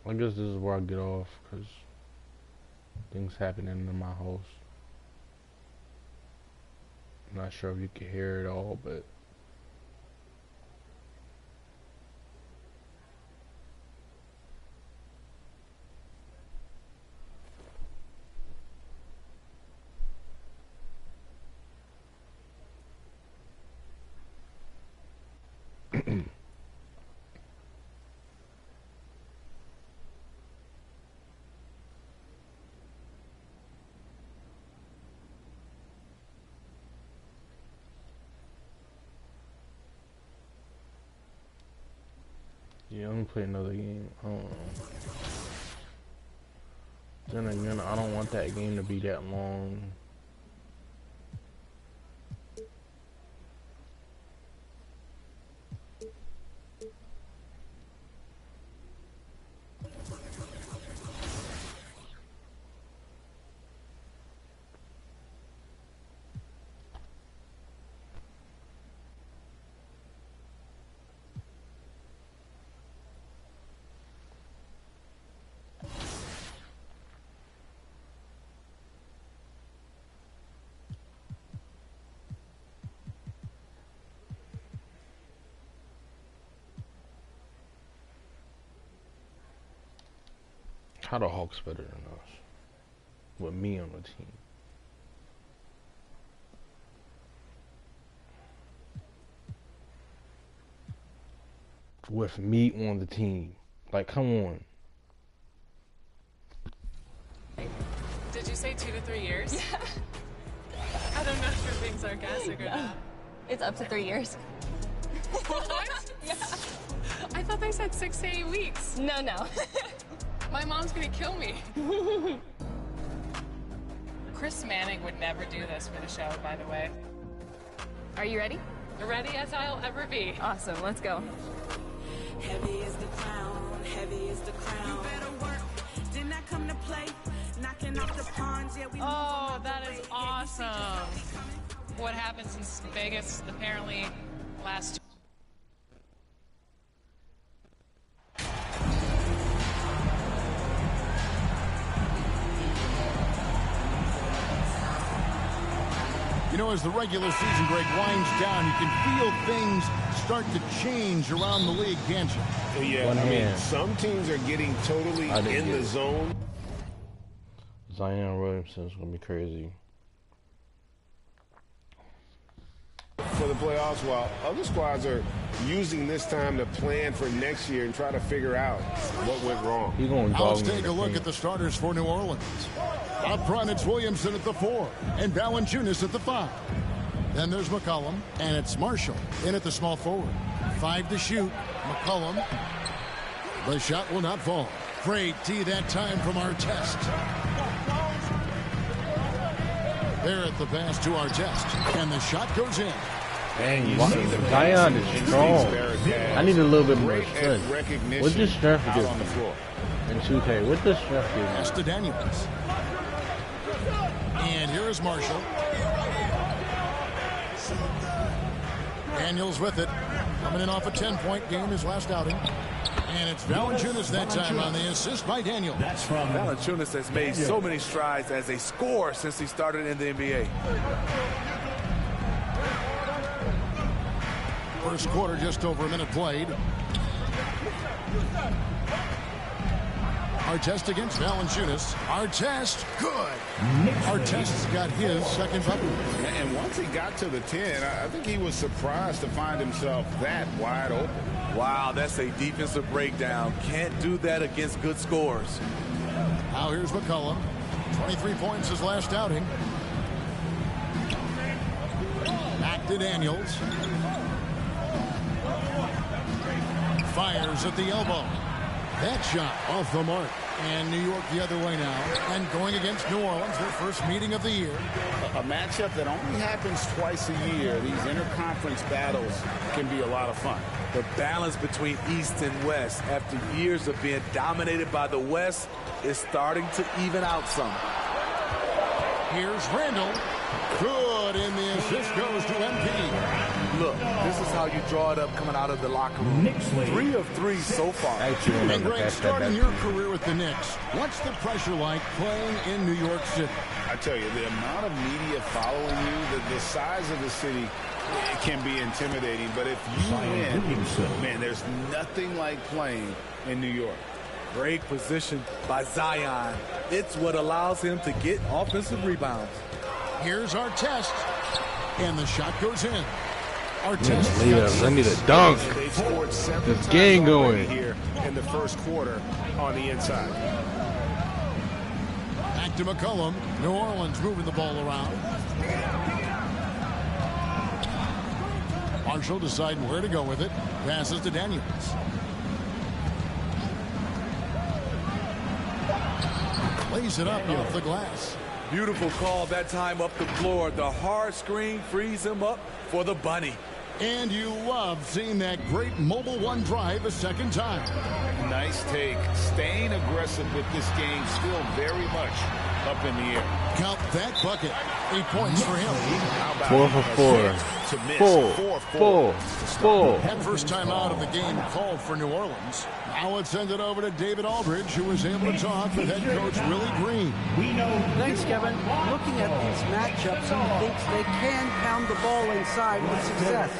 Speaker 1: I guess this is where I get off, because things happening in my house. I'm not sure if you can hear it all, but yeah, I'm gonna play another game. Then again, I don't want that game to be that long. How the Hawks better than us? With me on the team. With me on the team. Like, come on.
Speaker 2: Did you say 2 to 3 years?
Speaker 4: Yeah.
Speaker 2: I don't know if you're being sarcastic or not.
Speaker 4: It's up to 3 years.
Speaker 2: What?
Speaker 4: Yeah.
Speaker 2: I thought they said 6 to 8 weeks.
Speaker 4: No.
Speaker 2: My mom's gonna kill me. Chris Manning would never do this for the show, by the way.
Speaker 4: Are you ready?
Speaker 2: Ready as I'll ever be.
Speaker 4: Awesome, let's go.
Speaker 13: Heavy is the crown, heavy is the crown. You better work, didn't I come to play? Knocking off the pawns, yeah, we
Speaker 2: Oh, that is awesome. What happened since Vegas apparently last
Speaker 14: You know, as the regular season break winds down, you can feel things start to change around the league, can't you?
Speaker 15: Yeah, I mean, some teams are getting totally in the zone.
Speaker 1: Zion Williamson's gonna be crazy.
Speaker 15: For the playoffs, while other squads are using this time to plan for next year and try to figure out what went wrong.
Speaker 14: Now let's take a look at the starters for New Orleans. Up front, it's Williamson at the 4 and Valanciunas at the 5. Then there's McCollum, and it's Marshall in at the small forward. 5 to shoot. McCollum. The shot will not fall. Great D that time from Artest. There at the pass to Artest, and the shot goes in.
Speaker 1: Dang, Zion is strong. I need a little bit more strength. What does strength give me? In 2K, what does strength give me?
Speaker 14: Pass to Daniels. And here is Marshall. Daniels with it. Coming in off a 10-point game his last outing. And it's Valanciunas that time on the assist by Daniels.
Speaker 12: That's from Valanciunas has made so many strides as a scorer since he started in the NBA.
Speaker 14: First quarter, just over a minute played. Artest against Valanciunas. Artest, good. Artest's got his second bucket.
Speaker 15: And once he got to the 10, I think he was surprised to find himself that wide open.
Speaker 12: Wow, that's a defensive breakdown. Can't do that against good scorers.
Speaker 14: Now here's McCollum. 23 points his last outing. Back to Daniels. Fires at the elbow. That shot off the mark. And New York the other way now. And going against New Orleans, their first meeting of the year.
Speaker 15: A matchup that only happens twice a year. These interconference battles can be a lot of fun.
Speaker 12: The balance between East and West after years of being dominated by the West is starting to even out some.
Speaker 14: Here's Randall. Good, and the assist goes to MP.
Speaker 12: Look, this is how you draw it up coming out of the locker room. 3 of 3 so far.
Speaker 14: And Greg, starting your career with the Knicks, what's the pressure like playing in New York City?
Speaker 15: I tell you, the amount of media following you, the size of the city, it can be intimidating. But if you win, man, there's nothing like playing in New York.
Speaker 12: Great position by Zion. It's what allows him to get offensive rebounds.
Speaker 14: Here's Artest, and the shot goes in. Artest.
Speaker 1: I need a dunk.
Speaker 15: They've scored
Speaker 1: This game going
Speaker 15: here in the first quarter on the inside.
Speaker 14: Back to McCollum. New Orleans moving the ball around. Marshall deciding where to go with it. Passes to Daniels. Lays it up off the glass.
Speaker 12: Beautiful call that time up the floor. The hard screen frees him up for the bunny.
Speaker 14: And you love seeing that great mobile one drive a second time.
Speaker 15: Nice take. Staying aggressive with this game, still very much up in the air.
Speaker 14: Count that bucket. 8 points for him.
Speaker 1: 4 for 4. 4.
Speaker 14: That first time out of the game called for New Orleans. Now let's send it over to David Aldridge, who was able to talk with head coach Willie Green.
Speaker 16: Thanks, Kevin. Looking at these matchups, he thinks they can pound the ball inside with success.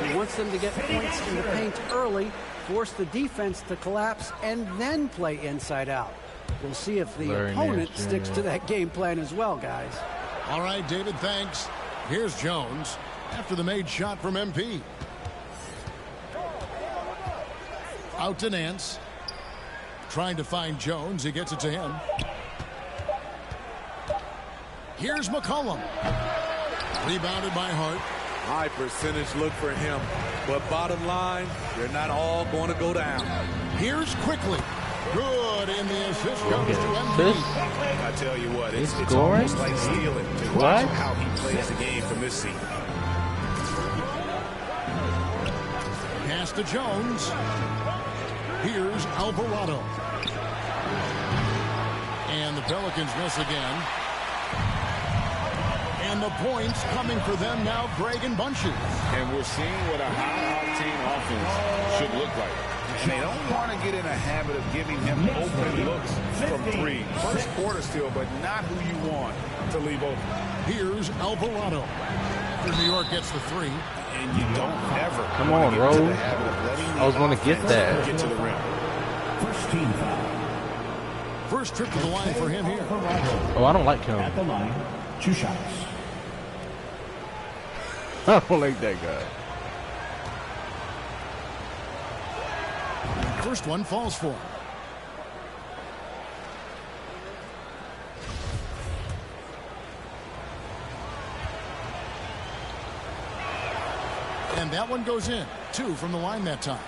Speaker 16: He wants them to get points in the paint early, force the defense to collapse, and then play inside out. We'll see if the opponent sticks to that game plan as well, guys.
Speaker 14: All right, David, thanks. Here's Jones after the made shot from MP. Out to Nance. Trying to find Jones. He gets it to him. Here's McCollum. Rebounded by Hart.
Speaker 12: High percentage look for him. But bottom line, they're not all going to go down.
Speaker 14: Here's Quickly. Good, and the assist goes to MP.
Speaker 15: I tell you what, it's
Speaker 1: scoring?
Speaker 15: almost like stealing.
Speaker 1: What?
Speaker 15: How he plays the game from this seat.
Speaker 14: Pass to Jones. Here's Alvarado. And the Pelicans miss again. And the points coming for them now, Greg and Bunches.
Speaker 15: And we're seeing what a high-octane offense should look like. And they don't want to get in a habit of giving him open looks from 3. First quarter still, but not who you want to leave open.
Speaker 14: Here's Alvarado. New York gets the 3.
Speaker 15: And you don't ever
Speaker 1: come on, Rose. I was going to get that.
Speaker 15: Get to the rim.
Speaker 8: First team foul.
Speaker 14: First trip to the line for him here.
Speaker 1: Oh, I don't like him.
Speaker 8: At the line, 2 shots.
Speaker 1: I don't like that guy.
Speaker 14: First one falls for him. And that one goes in. 2 from the line that time.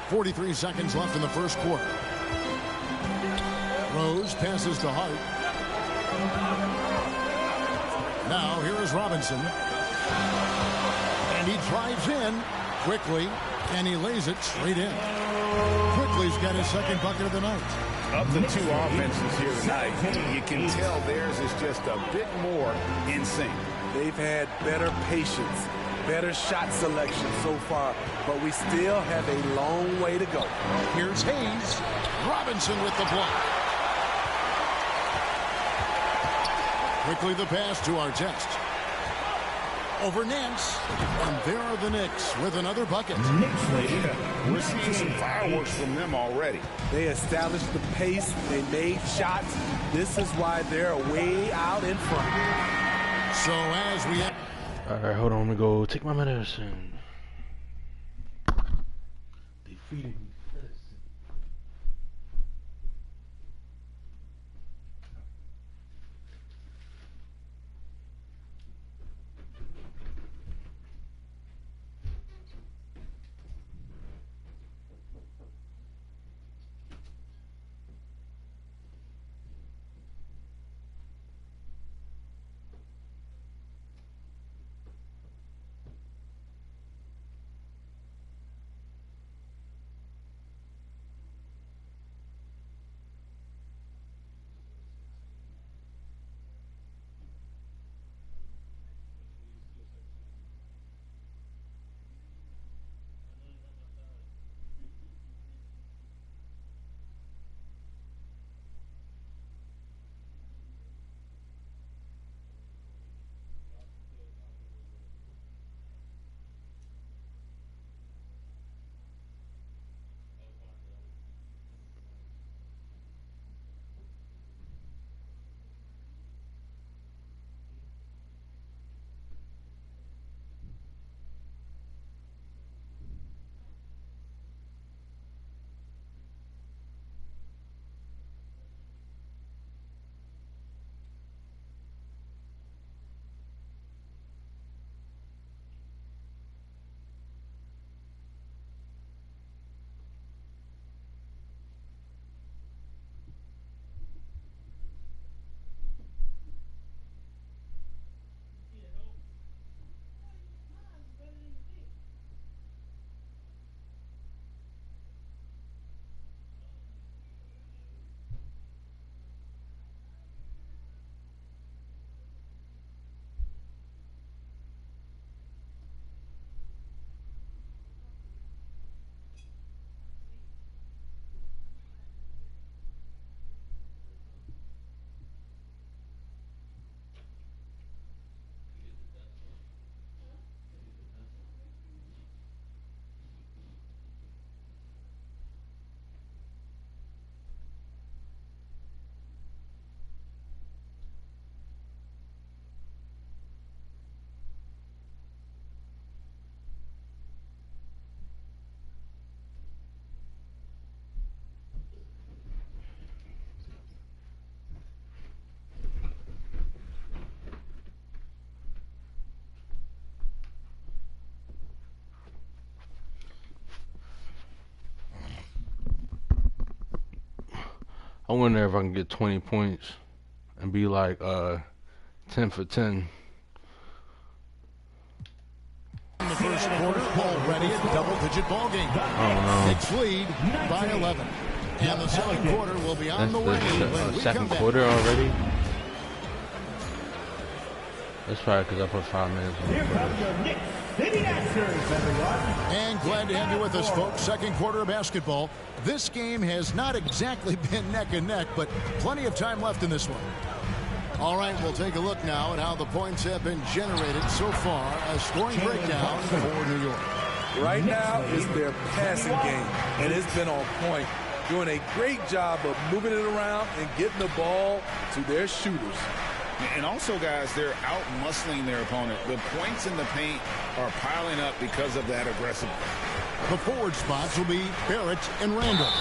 Speaker 14: 43 seconds left in the first quarter. Rose passes to Hart. Now here is Robinson. And he drives in quickly, and he lays it straight in. Quickly's got his second bucket of the night.
Speaker 15: Of the two offenses here tonight, you can tell theirs is just a bit more in sync.
Speaker 12: They've had better patience, better shot selection so far, but we still have a long way to go.
Speaker 14: Here's Hayes. Robinson with the block. Quickly the pass to Artest. Over Nance. And there are the Knicks with another bucket.
Speaker 15: We're seeing some fireworks from them already.
Speaker 12: They established the pace. They made shots. This is why they're way out in front.
Speaker 14: So as we...
Speaker 1: All right, hold on. Let me go take my medicine. Defeated. I wonder if I can get 20 points and be like 10 for 10.
Speaker 14: In the first quarter, already a double-digit ball game. Knicks lead by 11. And the second quarter will be on the way.
Speaker 1: Second quarter already? That's probably because I put 5 minutes on the first.
Speaker 14: And glad to have you with us, folks. Second quarter of basketball. This game has not exactly been neck and neck, but plenty of time left in this one. All right, we'll take a look now at how the points have been generated so far. A scoring breakdown for New York.
Speaker 12: Right now is their passing game, and it's been on point. Doing a great job of moving it around and getting the ball to their shooters.
Speaker 15: And also, guys, they're out-muscling their opponent. The points in the paint are piling up because of that aggressiveness.
Speaker 14: The forward spots will be Barrett and Randall.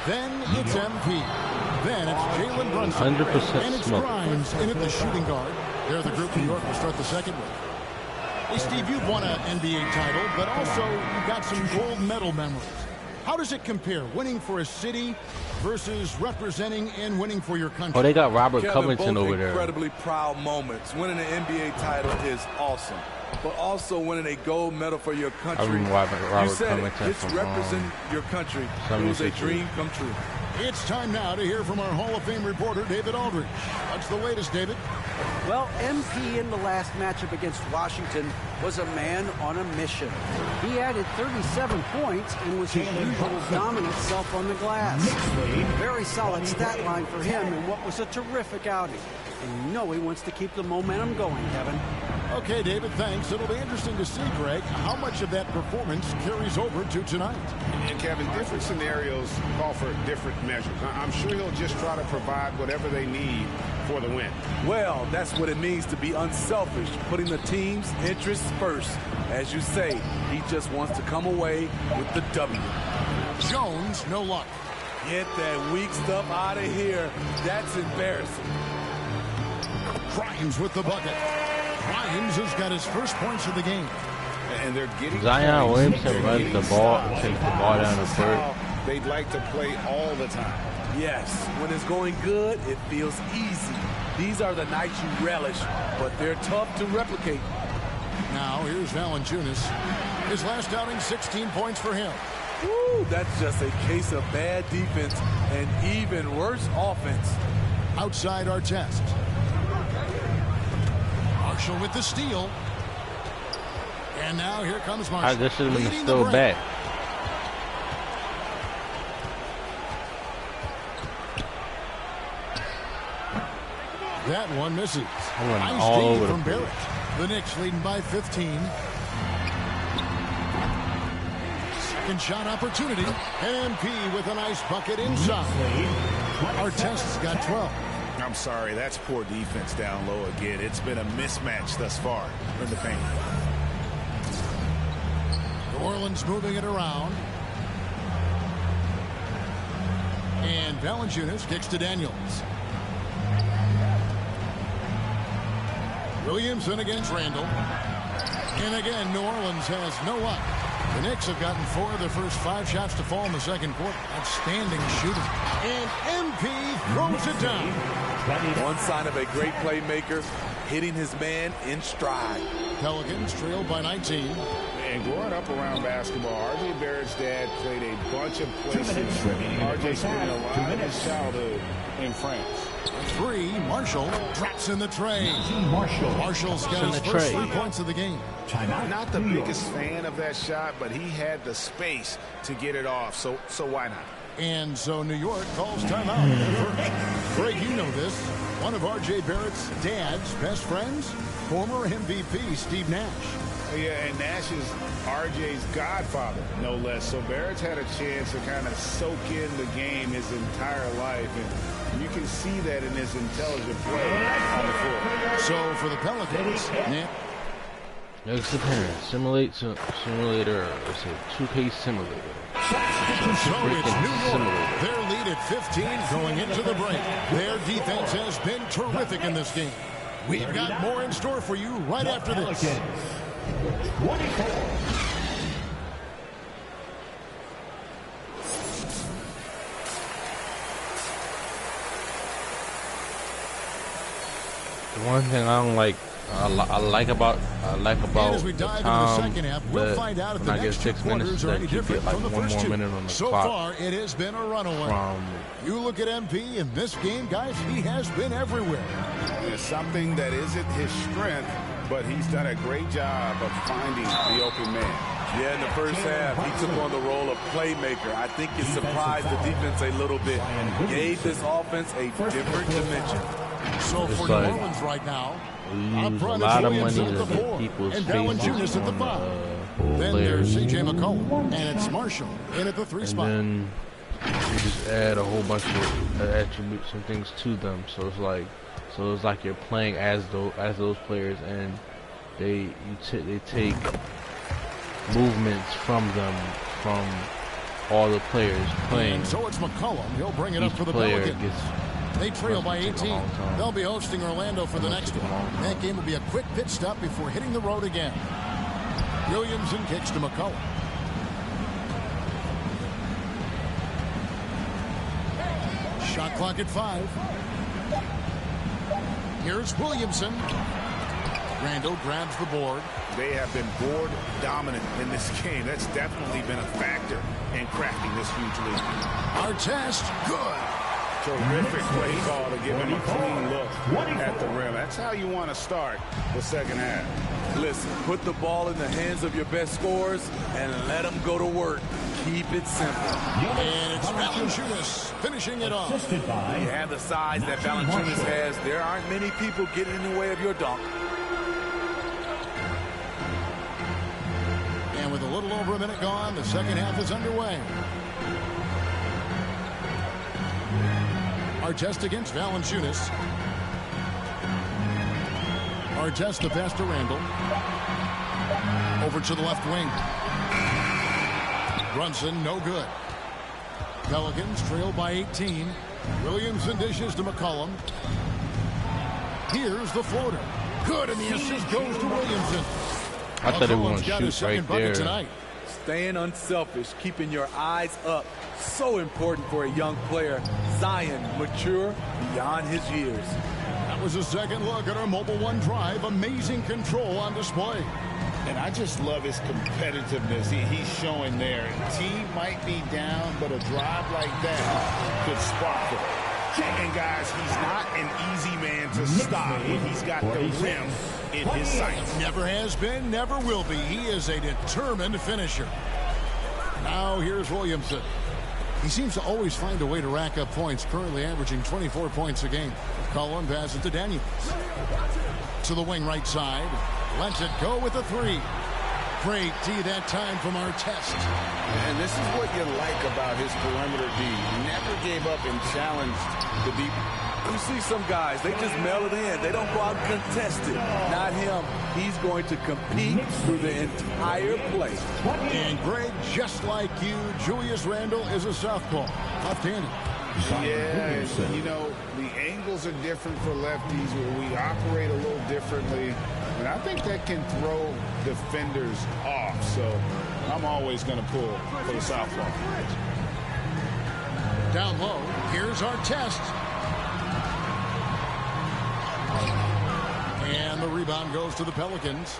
Speaker 14: Then it's MP. Then it's Jalen Brunson.
Speaker 1: 100%
Speaker 14: and it's
Speaker 1: smoke.
Speaker 14: Grimes in at the shooting guard. They're the group New York will start the second with. Hey, Steve, you've won an NBA title, but also you've got some gold medal memories. How does it compare, winning for a city versus representing and winning for your country?
Speaker 1: Oh, they got Robert
Speaker 12: Kevin,
Speaker 1: Covington
Speaker 12: both
Speaker 1: over there.
Speaker 12: incredibly proud moments. Winning an NBA title is awesome, but also winning a gold medal for your country.
Speaker 1: Robert
Speaker 12: you said
Speaker 1: Covington
Speaker 12: it's representing your country. It was a dream come true.
Speaker 14: It's time now to hear from our Hall of Fame reporter, David Aldridge. What's the latest, David?
Speaker 16: Well, MP in the last matchup against Washington was a man on a mission. He added 37 points and was his usual dominant self on the glass. Very solid stat line for him in what was a terrific outing. And you know he wants to keep the momentum going, Kevin.
Speaker 14: Okay, David, thanks. It'll be interesting to see, Greg, how much of that performance carries over to tonight.
Speaker 15: And Kevin, different scenarios call for different measures. I'm sure he'll just try to provide whatever they need for the win.
Speaker 12: Well, that's what it means to be unselfish, putting the team's interests first. As you say, he just wants to come away with the W.
Speaker 14: Jones, no luck.
Speaker 12: Get that weak stuff out of here. That's embarrassing.
Speaker 14: Grimes with the bucket. Grimes has got his first points of the game.
Speaker 15: And they're getting
Speaker 1: Zion Williamson runs the ball and takes the ball down the court.
Speaker 15: They'd like to play all the time.
Speaker 12: Yes, when it's going good, it feels easy. These are the nights you relish, but they're tough to replicate.
Speaker 14: Now, here's Valanciunas. His last outing, 16 points for him.
Speaker 12: Woo, that's just a case of bad defense and even worse offense.
Speaker 14: Outside our test. Marshall with the steal. And now here comes Marshall.
Speaker 1: This should have been still back.
Speaker 14: That one misses.
Speaker 1: Nice all over
Speaker 14: from Barrett. The Knicks leading by 15. Second shot opportunity. MP with a nice bucket inside. Artest's got 12.
Speaker 15: I'm sorry, that's poor defense down low again. It's been a mismatch thus far in the paint.
Speaker 14: New Orleans moving it around. And Valanciunas kicks to Daniels. Williamson against Randall. And again, New Orleans has no luck. The Knicks have gotten 4 of their first 5 shots to fall in the second quarter. Outstanding shooting. And MP throws it down.
Speaker 12: One sign of a great playmaker, hitting his man in stride.
Speaker 14: Pelicans trailed by 19.
Speaker 15: And growing up around basketball, R.J. Barrett's dad played a bunch of places. R.J. spent a lot of his childhood in France.
Speaker 14: 3, Marshall drops in the tray. Marshall's got his first 3 points of the game.
Speaker 15: Not the biggest fan of that shot, but he had the space to get it off, so why not?
Speaker 14: And so New York calls timeout. Greg, you know this. One of R.J. Barrett's dad's best friends, former MVP Steve Nash.
Speaker 15: Yeah, and Nash is R.J.'s godfather, no less. So Barrett's had a chance to kind of soak in the game his entire life, and you can see that in his intelligent play on the floor.
Speaker 14: So for the Pelicans, Nick.
Speaker 1: Next appearance, simulator, it's a 2K simulator.
Speaker 14: So it's New York. Their lead at 15 going into the break. Their defense has been terrific in this game. We've got more in store for you right after this.
Speaker 8: 24.
Speaker 1: The one thing I don't like, I like about
Speaker 14: as we dive into the second half, we'll find out if the next 2 quarters are any different from the first 2. So far, it has been a runaway. You look at MP in this game, guys, he has been everywhere.
Speaker 15: It's something that isn't his strength, but he's done a great job of finding the open man.
Speaker 12: Yeah, in the first half, he took on the role of playmaker. I think it surprised the defense a little bit. Gave this offense a different dimension.
Speaker 14: So for New Orleans right now,
Speaker 1: up front is Williamson at the 4,
Speaker 14: and Valanciunas at the 5. Then there's C.J. McCollum, and it's Marshall in at the 3 spot.
Speaker 1: And then you just add a whole bunch of attributes and things to them. So it's like you're playing as those players, and they take movements from them, from all the players playing.
Speaker 14: And so it's McCollum. He'll bring it up for the Pelicans. They trail by 18. They'll be hosting Orlando for the next one. That game will be a quick pit stop before hitting the road again. Williamson kicks to McCullough. Shot clock at 5. Here's Williamson. Randall grabs the board.
Speaker 15: They have been board dominant in this game. That's definitely been a factor in cracking this huge lead.
Speaker 14: Artest, good.
Speaker 15: Terrific play call to give him a clean look at the rim. That's how you want to start the second half.
Speaker 12: Listen, put the ball in the hands of your best scorers and let them go to work. Keep it simple.
Speaker 14: And it's Valanciunas finishing it off.
Speaker 12: You have the size that Valanciunas has. There aren't many people getting in the way of your dunk.
Speaker 14: And with a little over a minute gone, the second half is underway. Artest against Valanciunas. Artest the pass to Randall. Over to the left wing. Brunson, no good. Pelicans trail by 18. Williamson dishes to McCollum. Here's the floater. Good, and the assist goes to Williamson.
Speaker 1: I thought it was going to shoot right there.
Speaker 12: Tonight. Staying unselfish, keeping your eyes up. So important for a young player. Zion, mature beyond his years.
Speaker 14: That was a second look at our Mobile One drive. Amazing control on display.
Speaker 15: And I just love his competitiveness he's showing there. Team might be down, but a drive like that could spark them. And guys, he's not an easy man to stop when he's got the rim in his sights.
Speaker 14: Never has been, never will be. He is a determined finisher. Now here's Williamson. He seems to always find a way to rack up points, currently averaging 24 points a game. Cullen passes to Daniels. To the wing right side. Lets it go with a 3. Great D that time from Artest.
Speaker 15: And this is what you like about his perimeter D. He never gave up and challenged the deep.
Speaker 12: You see some guys, they just mail it in. They don't go out and contest it. Not him. He's going to compete through the entire play.
Speaker 14: And Greg, just like you, Julius Randle is a southpaw, left-handed.
Speaker 15: Yeah, you know, the angles are different for lefties. We operate a little differently. And I think that can throw defenders off. So I'm always going to pull for the southpaw.
Speaker 14: Down low, here's Artest. And the rebound goes to the Pelicans.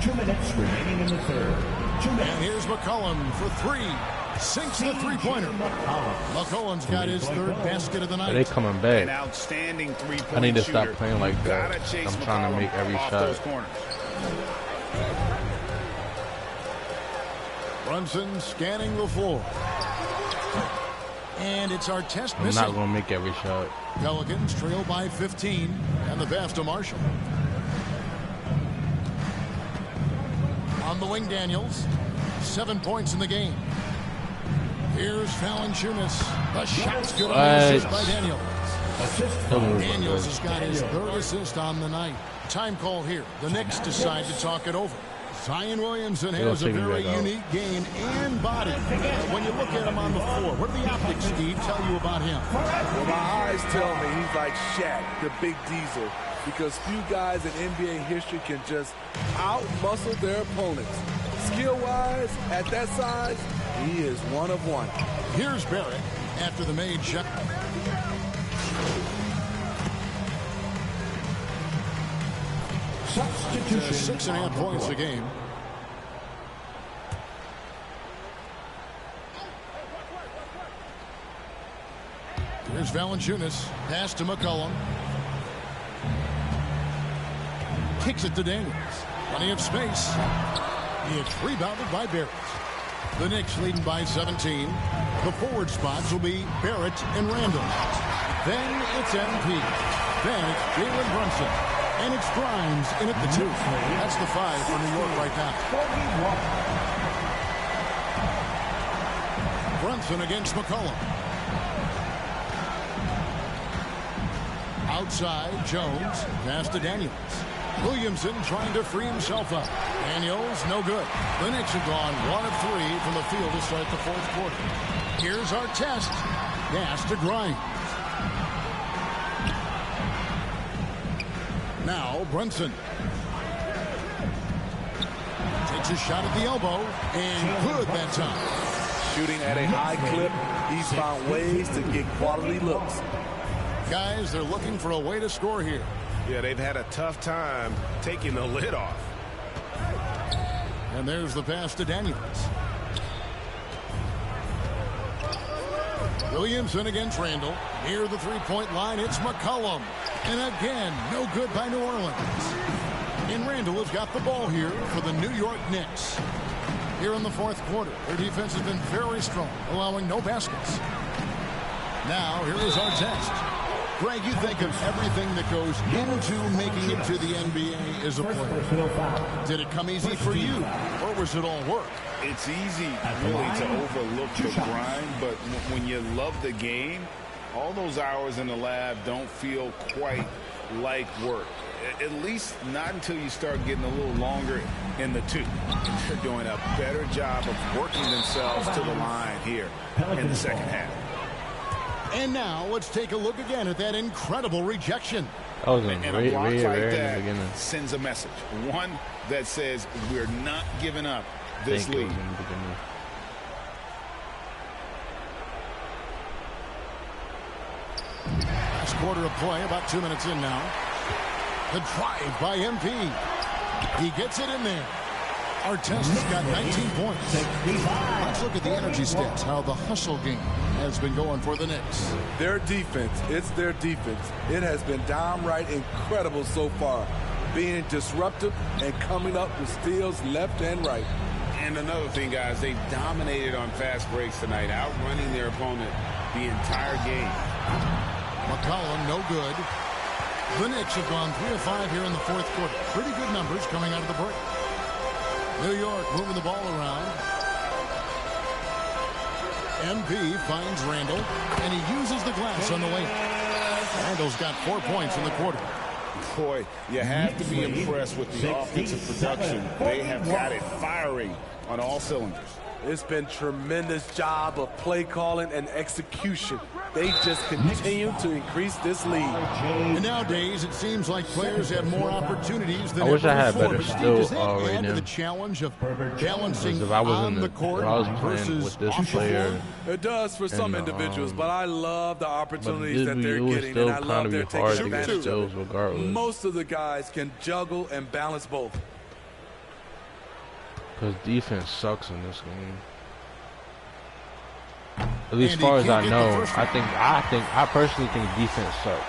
Speaker 8: 2 minutes remaining in the third.
Speaker 14: And here's McCollum for 3. Sinks the three-pointer. McCollum's got his third basket of the night.
Speaker 1: Are they coming back?
Speaker 15: An outstanding three-point
Speaker 1: I need to
Speaker 15: shooter.
Speaker 1: stop playing like that. I'm trying to make every shot.
Speaker 14: Brunson scanning the floor. And it's Artest
Speaker 1: I'm
Speaker 14: missing.
Speaker 1: not going to make every shot.
Speaker 14: Pelicans trail by 15. And the pass to Marshall. On the wing, Daniels. 7 points in the game. Here's Valanciunas. The shot's good on the assist by Daniels. Daniels has got his third assist on the night. Time call here. The Knicks decide to talk it over. Zion Williamson has a very unique game and body. When you look at him on the floor, what do the optics, Steve, tell you about him?
Speaker 12: Well, my eyes tell me he's like Shaq, the big diesel, because few guys in NBA history can just out-muscle their opponents. Skill-wise, at that size, he is one of one.
Speaker 14: Here's Barrett after the made shot.
Speaker 8: Substitution.
Speaker 14: 6.5 points a game. Here's Valanciunas. Pass to McCollum. Kicks it to Daniels. Plenty of space. It's rebounded by Barrett. The Knicks leading by 17. The forward spots will be Barrett and Randall. Then it's MP. Then it's Jalen Brunson. And it's Grimes in at the 2. That's the 5 for New York right now. Brunson against McCollum. Outside, Jones. Pass to Daniels. Williamson trying to free himself up. Daniels, no good. The Knicks have gone 1 of 3 from the field to start the fourth quarter. Here's Artest. Pass to Grimes. Now Brunson. Takes a shot at the elbow, and good that time.
Speaker 12: Shooting at a high clip, he's found ways to get quality looks.
Speaker 14: Guys, they're looking for a way to score here.
Speaker 5: Yeah, they've had a tough time taking the lid off.
Speaker 14: And there's the pass to Daniels. Williamson against Randall. Near the three-point line, it's McCollum. And again, no good by New Orleans. And Randall has got the ball here for the New York Knicks. Here in the fourth quarter, their defense has been very strong, allowing no baskets. Now, here is our test. Greg, you think of everything that goes into making it to the NBA as a player. Did it come easy for you, or was it all work?
Speaker 15: It's easy, really, to overlook the grind, but when you love the game, all those hours in the lab don't feel quite like work. At least not until you start getting a little longer in the tooth. They're doing a better job of working themselves to the line here in the second half.
Speaker 14: And now let's take a look again at that incredible rejection.
Speaker 1: That was
Speaker 15: and a block like that sends a message. One that says we're not giving up this lead.
Speaker 14: Last quarter of play, about 2 minutes in now. The drive by MP. He gets it in there. Artest has got 19 points. Let's look at the energy stats, how the hustle game has been going for the Knicks.
Speaker 12: Their defense, it's their defense. It has been downright incredible so far, being disruptive and coming up with steals left and right.
Speaker 15: And another thing, guys, they've dominated on fast breaks tonight, outrunning their opponent the entire game.
Speaker 14: McCollum, no good. The Knicks have gone 3 of 5 here in the fourth quarter. Pretty good numbers coming out of the break. New York moving the ball around. MP finds Randall, and he uses the glass on the wing. Randall's got 4 points in the quarter.
Speaker 15: Boy, you have to be impressed with the offensive production. They have got it firing on all cylinders.
Speaker 12: It's been tremendous job of play calling and execution. They just continue to increase this lead.
Speaker 14: And nowadays, it seems like players have more opportunities than
Speaker 1: I wish
Speaker 14: ever
Speaker 1: I had
Speaker 14: before.
Speaker 1: better
Speaker 14: But Steve,
Speaker 1: skill
Speaker 14: does that
Speaker 1: right
Speaker 14: add to
Speaker 1: now.
Speaker 14: the challenge of balancing
Speaker 1: If I was
Speaker 14: on
Speaker 1: in
Speaker 14: the court
Speaker 1: if I was playing
Speaker 14: versus
Speaker 1: with this
Speaker 14: off the
Speaker 1: player,
Speaker 14: floor?
Speaker 12: It does for some individuals, but I love the opportunities that they're
Speaker 1: it was
Speaker 12: getting,
Speaker 1: still
Speaker 12: and I love
Speaker 1: kind
Speaker 12: they're
Speaker 1: of be hard
Speaker 12: taking
Speaker 1: to get
Speaker 12: advantage of
Speaker 1: skills
Speaker 12: it.
Speaker 1: regardless.
Speaker 12: Most of the guys can juggle and balance both.
Speaker 1: Because defense sucks in this game. At least as far as I know, I personally think defense sucks.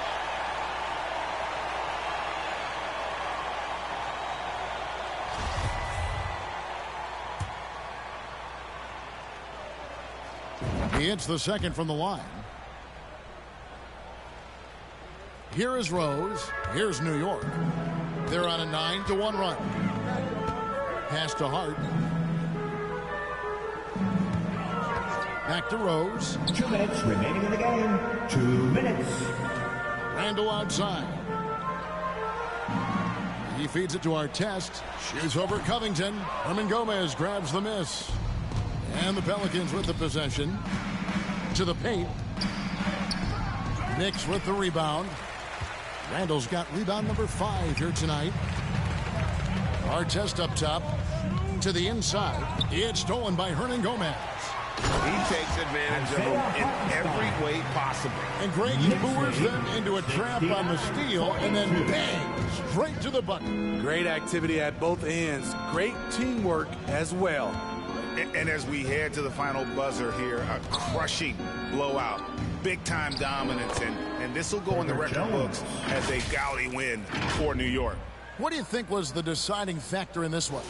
Speaker 14: He hits the second from the line. Here is Rose. Here's New York. They're on a 9-1 run. Pass to Hart. Back to Rose.
Speaker 8: 2 minutes remaining in the game. 2 minutes.
Speaker 14: Randall outside. He feeds it to Artest. Shoots over Covington. Herman Gomez grabs the miss. And the Pelicans with the possession. To the paint. Knicks with the rebound. Randall's got rebound number 5 here tonight. Artest up top. To the inside. It's stolen by Hernan Gomez.
Speaker 15: He takes advantage of them in every way possible.
Speaker 14: And Greg lures them into a trap on the steal, and then bang, straight to the bucket.
Speaker 12: Great activity at both ends. Great teamwork as well.
Speaker 15: And as we head to the final buzzer here, a crushing blowout, big-time dominance, and this will go in the record books as a gaudy win for New York.
Speaker 14: What do you think was the deciding factor in this one?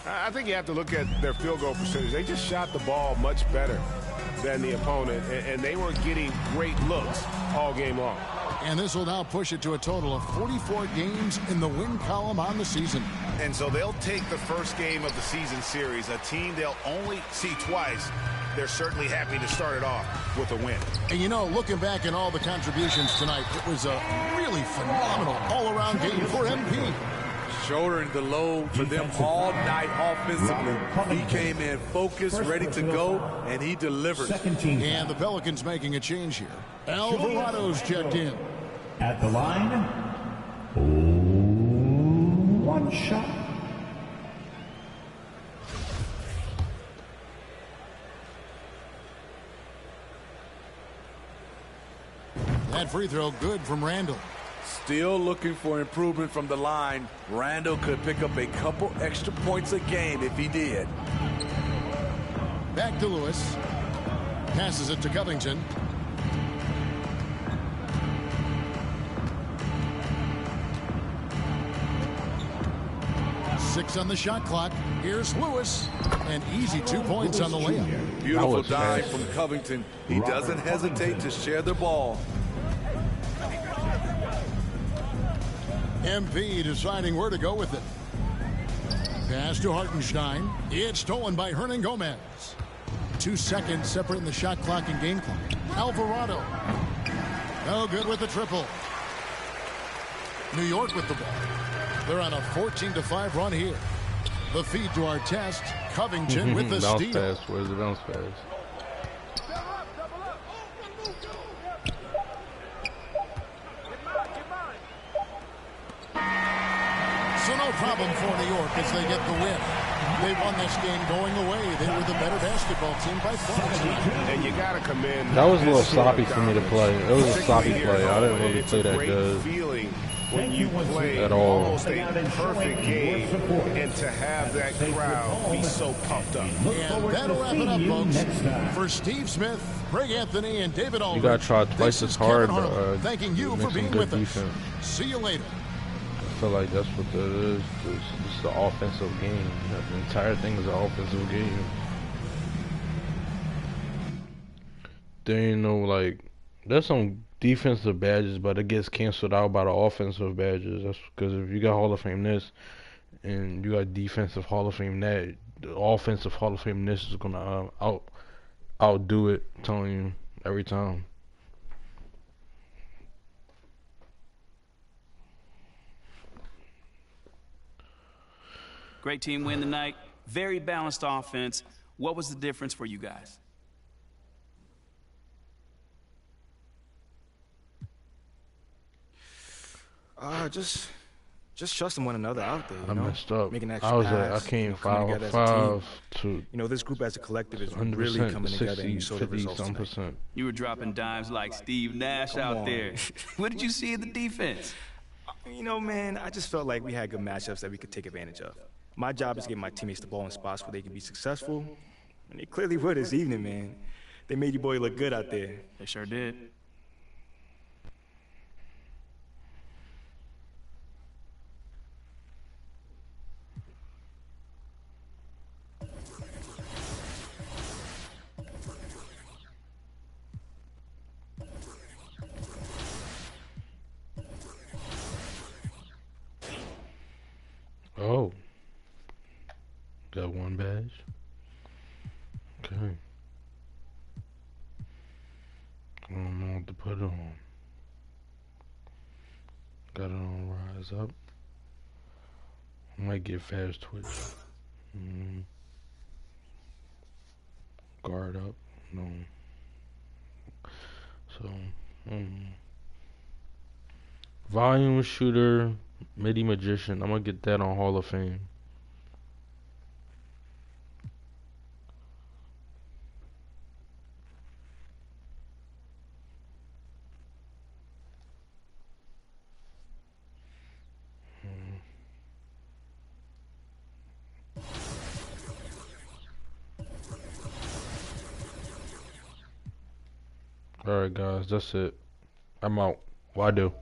Speaker 5: I think you have to look at their field goal percentage. They just shot the ball much better than the opponent, and they were getting great looks all game long.
Speaker 14: And this will now push it to a total of 44 games in the win column on the season.
Speaker 15: And so they'll take the first game of the season series, a team they'll only see twice. They're certainly happy to start it off with a win.
Speaker 14: And you know, looking back at all the contributions tonight, it was a really phenomenal all-around game for MP.
Speaker 12: Shouldering the load for them all night offensively. He came in focused, ready to go, and he delivered.
Speaker 14: And the Pelicans making a change here. Alvarado's checked in.
Speaker 8: At the line, shot.
Speaker 14: That free throw good from Randall.
Speaker 12: Still looking for improvement from the line. Randall could pick up a couple extra points a game if he did.
Speaker 14: Back to Lewis. Passes it to Covington. Six on the shot clock. Here's Lewis. And easy 2 points on the layup.
Speaker 12: Beautiful dive from Covington. He doesn't hesitate to share the ball.
Speaker 14: MP deciding where to go with it. Pass to Hartenstein. It's stolen by Hernan Gomez. 2 seconds separating the shot clock and game clock. Alvarado. No good with the triple. New York with the ball. They're on a 14-5 run here. The feed to our test. Covington with the
Speaker 1: bounce
Speaker 14: steal.
Speaker 1: pass. Where's the bounce pass?
Speaker 14: So no problem for New York as they get the win. They won this game going away. They were the better basketball team by far tonight.
Speaker 5: And you got to commend.
Speaker 1: That was a little sloppy for me to play. It was a sloppy play. I didn't really play that good
Speaker 5: Feeling when you play
Speaker 1: at all.
Speaker 5: almost a perfect game and to have that crowd be so pumped up.
Speaker 14: And that'll wrap it up, folks. For Steve Smith, Greg Anthony, and David Aldridge,
Speaker 1: You got to try twice as hard.
Speaker 14: thanking you for being with us. See you later.
Speaker 1: I feel like that's what that is. It's the offensive game. The entire thing is an offensive game. There ain't no, like, there's some defensive badges, but it gets canceled out by the offensive badges. That's because if you got Hall of Fame this and you got defensive Hall of Fame that, the offensive Hall of Fame this is gonna outdo it. I'm telling you, every time.
Speaker 10: Great team win tonight. Very balanced offense. What was the difference for you guys?
Speaker 11: Just trusting one another out there.
Speaker 1: I messed up.
Speaker 11: Making
Speaker 1: I
Speaker 11: extra
Speaker 1: was
Speaker 11: pass,
Speaker 1: I came
Speaker 11: coming together as a
Speaker 1: five
Speaker 11: team.
Speaker 1: to
Speaker 11: This group as a collective is
Speaker 1: 100%,
Speaker 11: really coming together,
Speaker 1: 60,
Speaker 11: and you saw the
Speaker 1: 50
Speaker 11: results
Speaker 1: some
Speaker 11: tonight.
Speaker 1: percent.
Speaker 10: You were dropping dimes like Steve Nash
Speaker 11: Come
Speaker 10: out
Speaker 11: on.
Speaker 10: there. What did you see in the defense?
Speaker 11: Man, I just felt like we had good matchups that we could take advantage of. My job is to get my teammates the ball in spots where they can be successful, and they clearly were this evening, man. They made you boy look good out there.
Speaker 10: They sure did.
Speaker 1: Oh, got one badge. Okay. I don't know what to put it on. Got it on Rise Up. I might get Fast Twitch. Guard Up. No. So, Volume Shooter, MIDI Magician. I'm gonna get that on Hall of Fame. Alright guys, that's it. I'm out. Why do?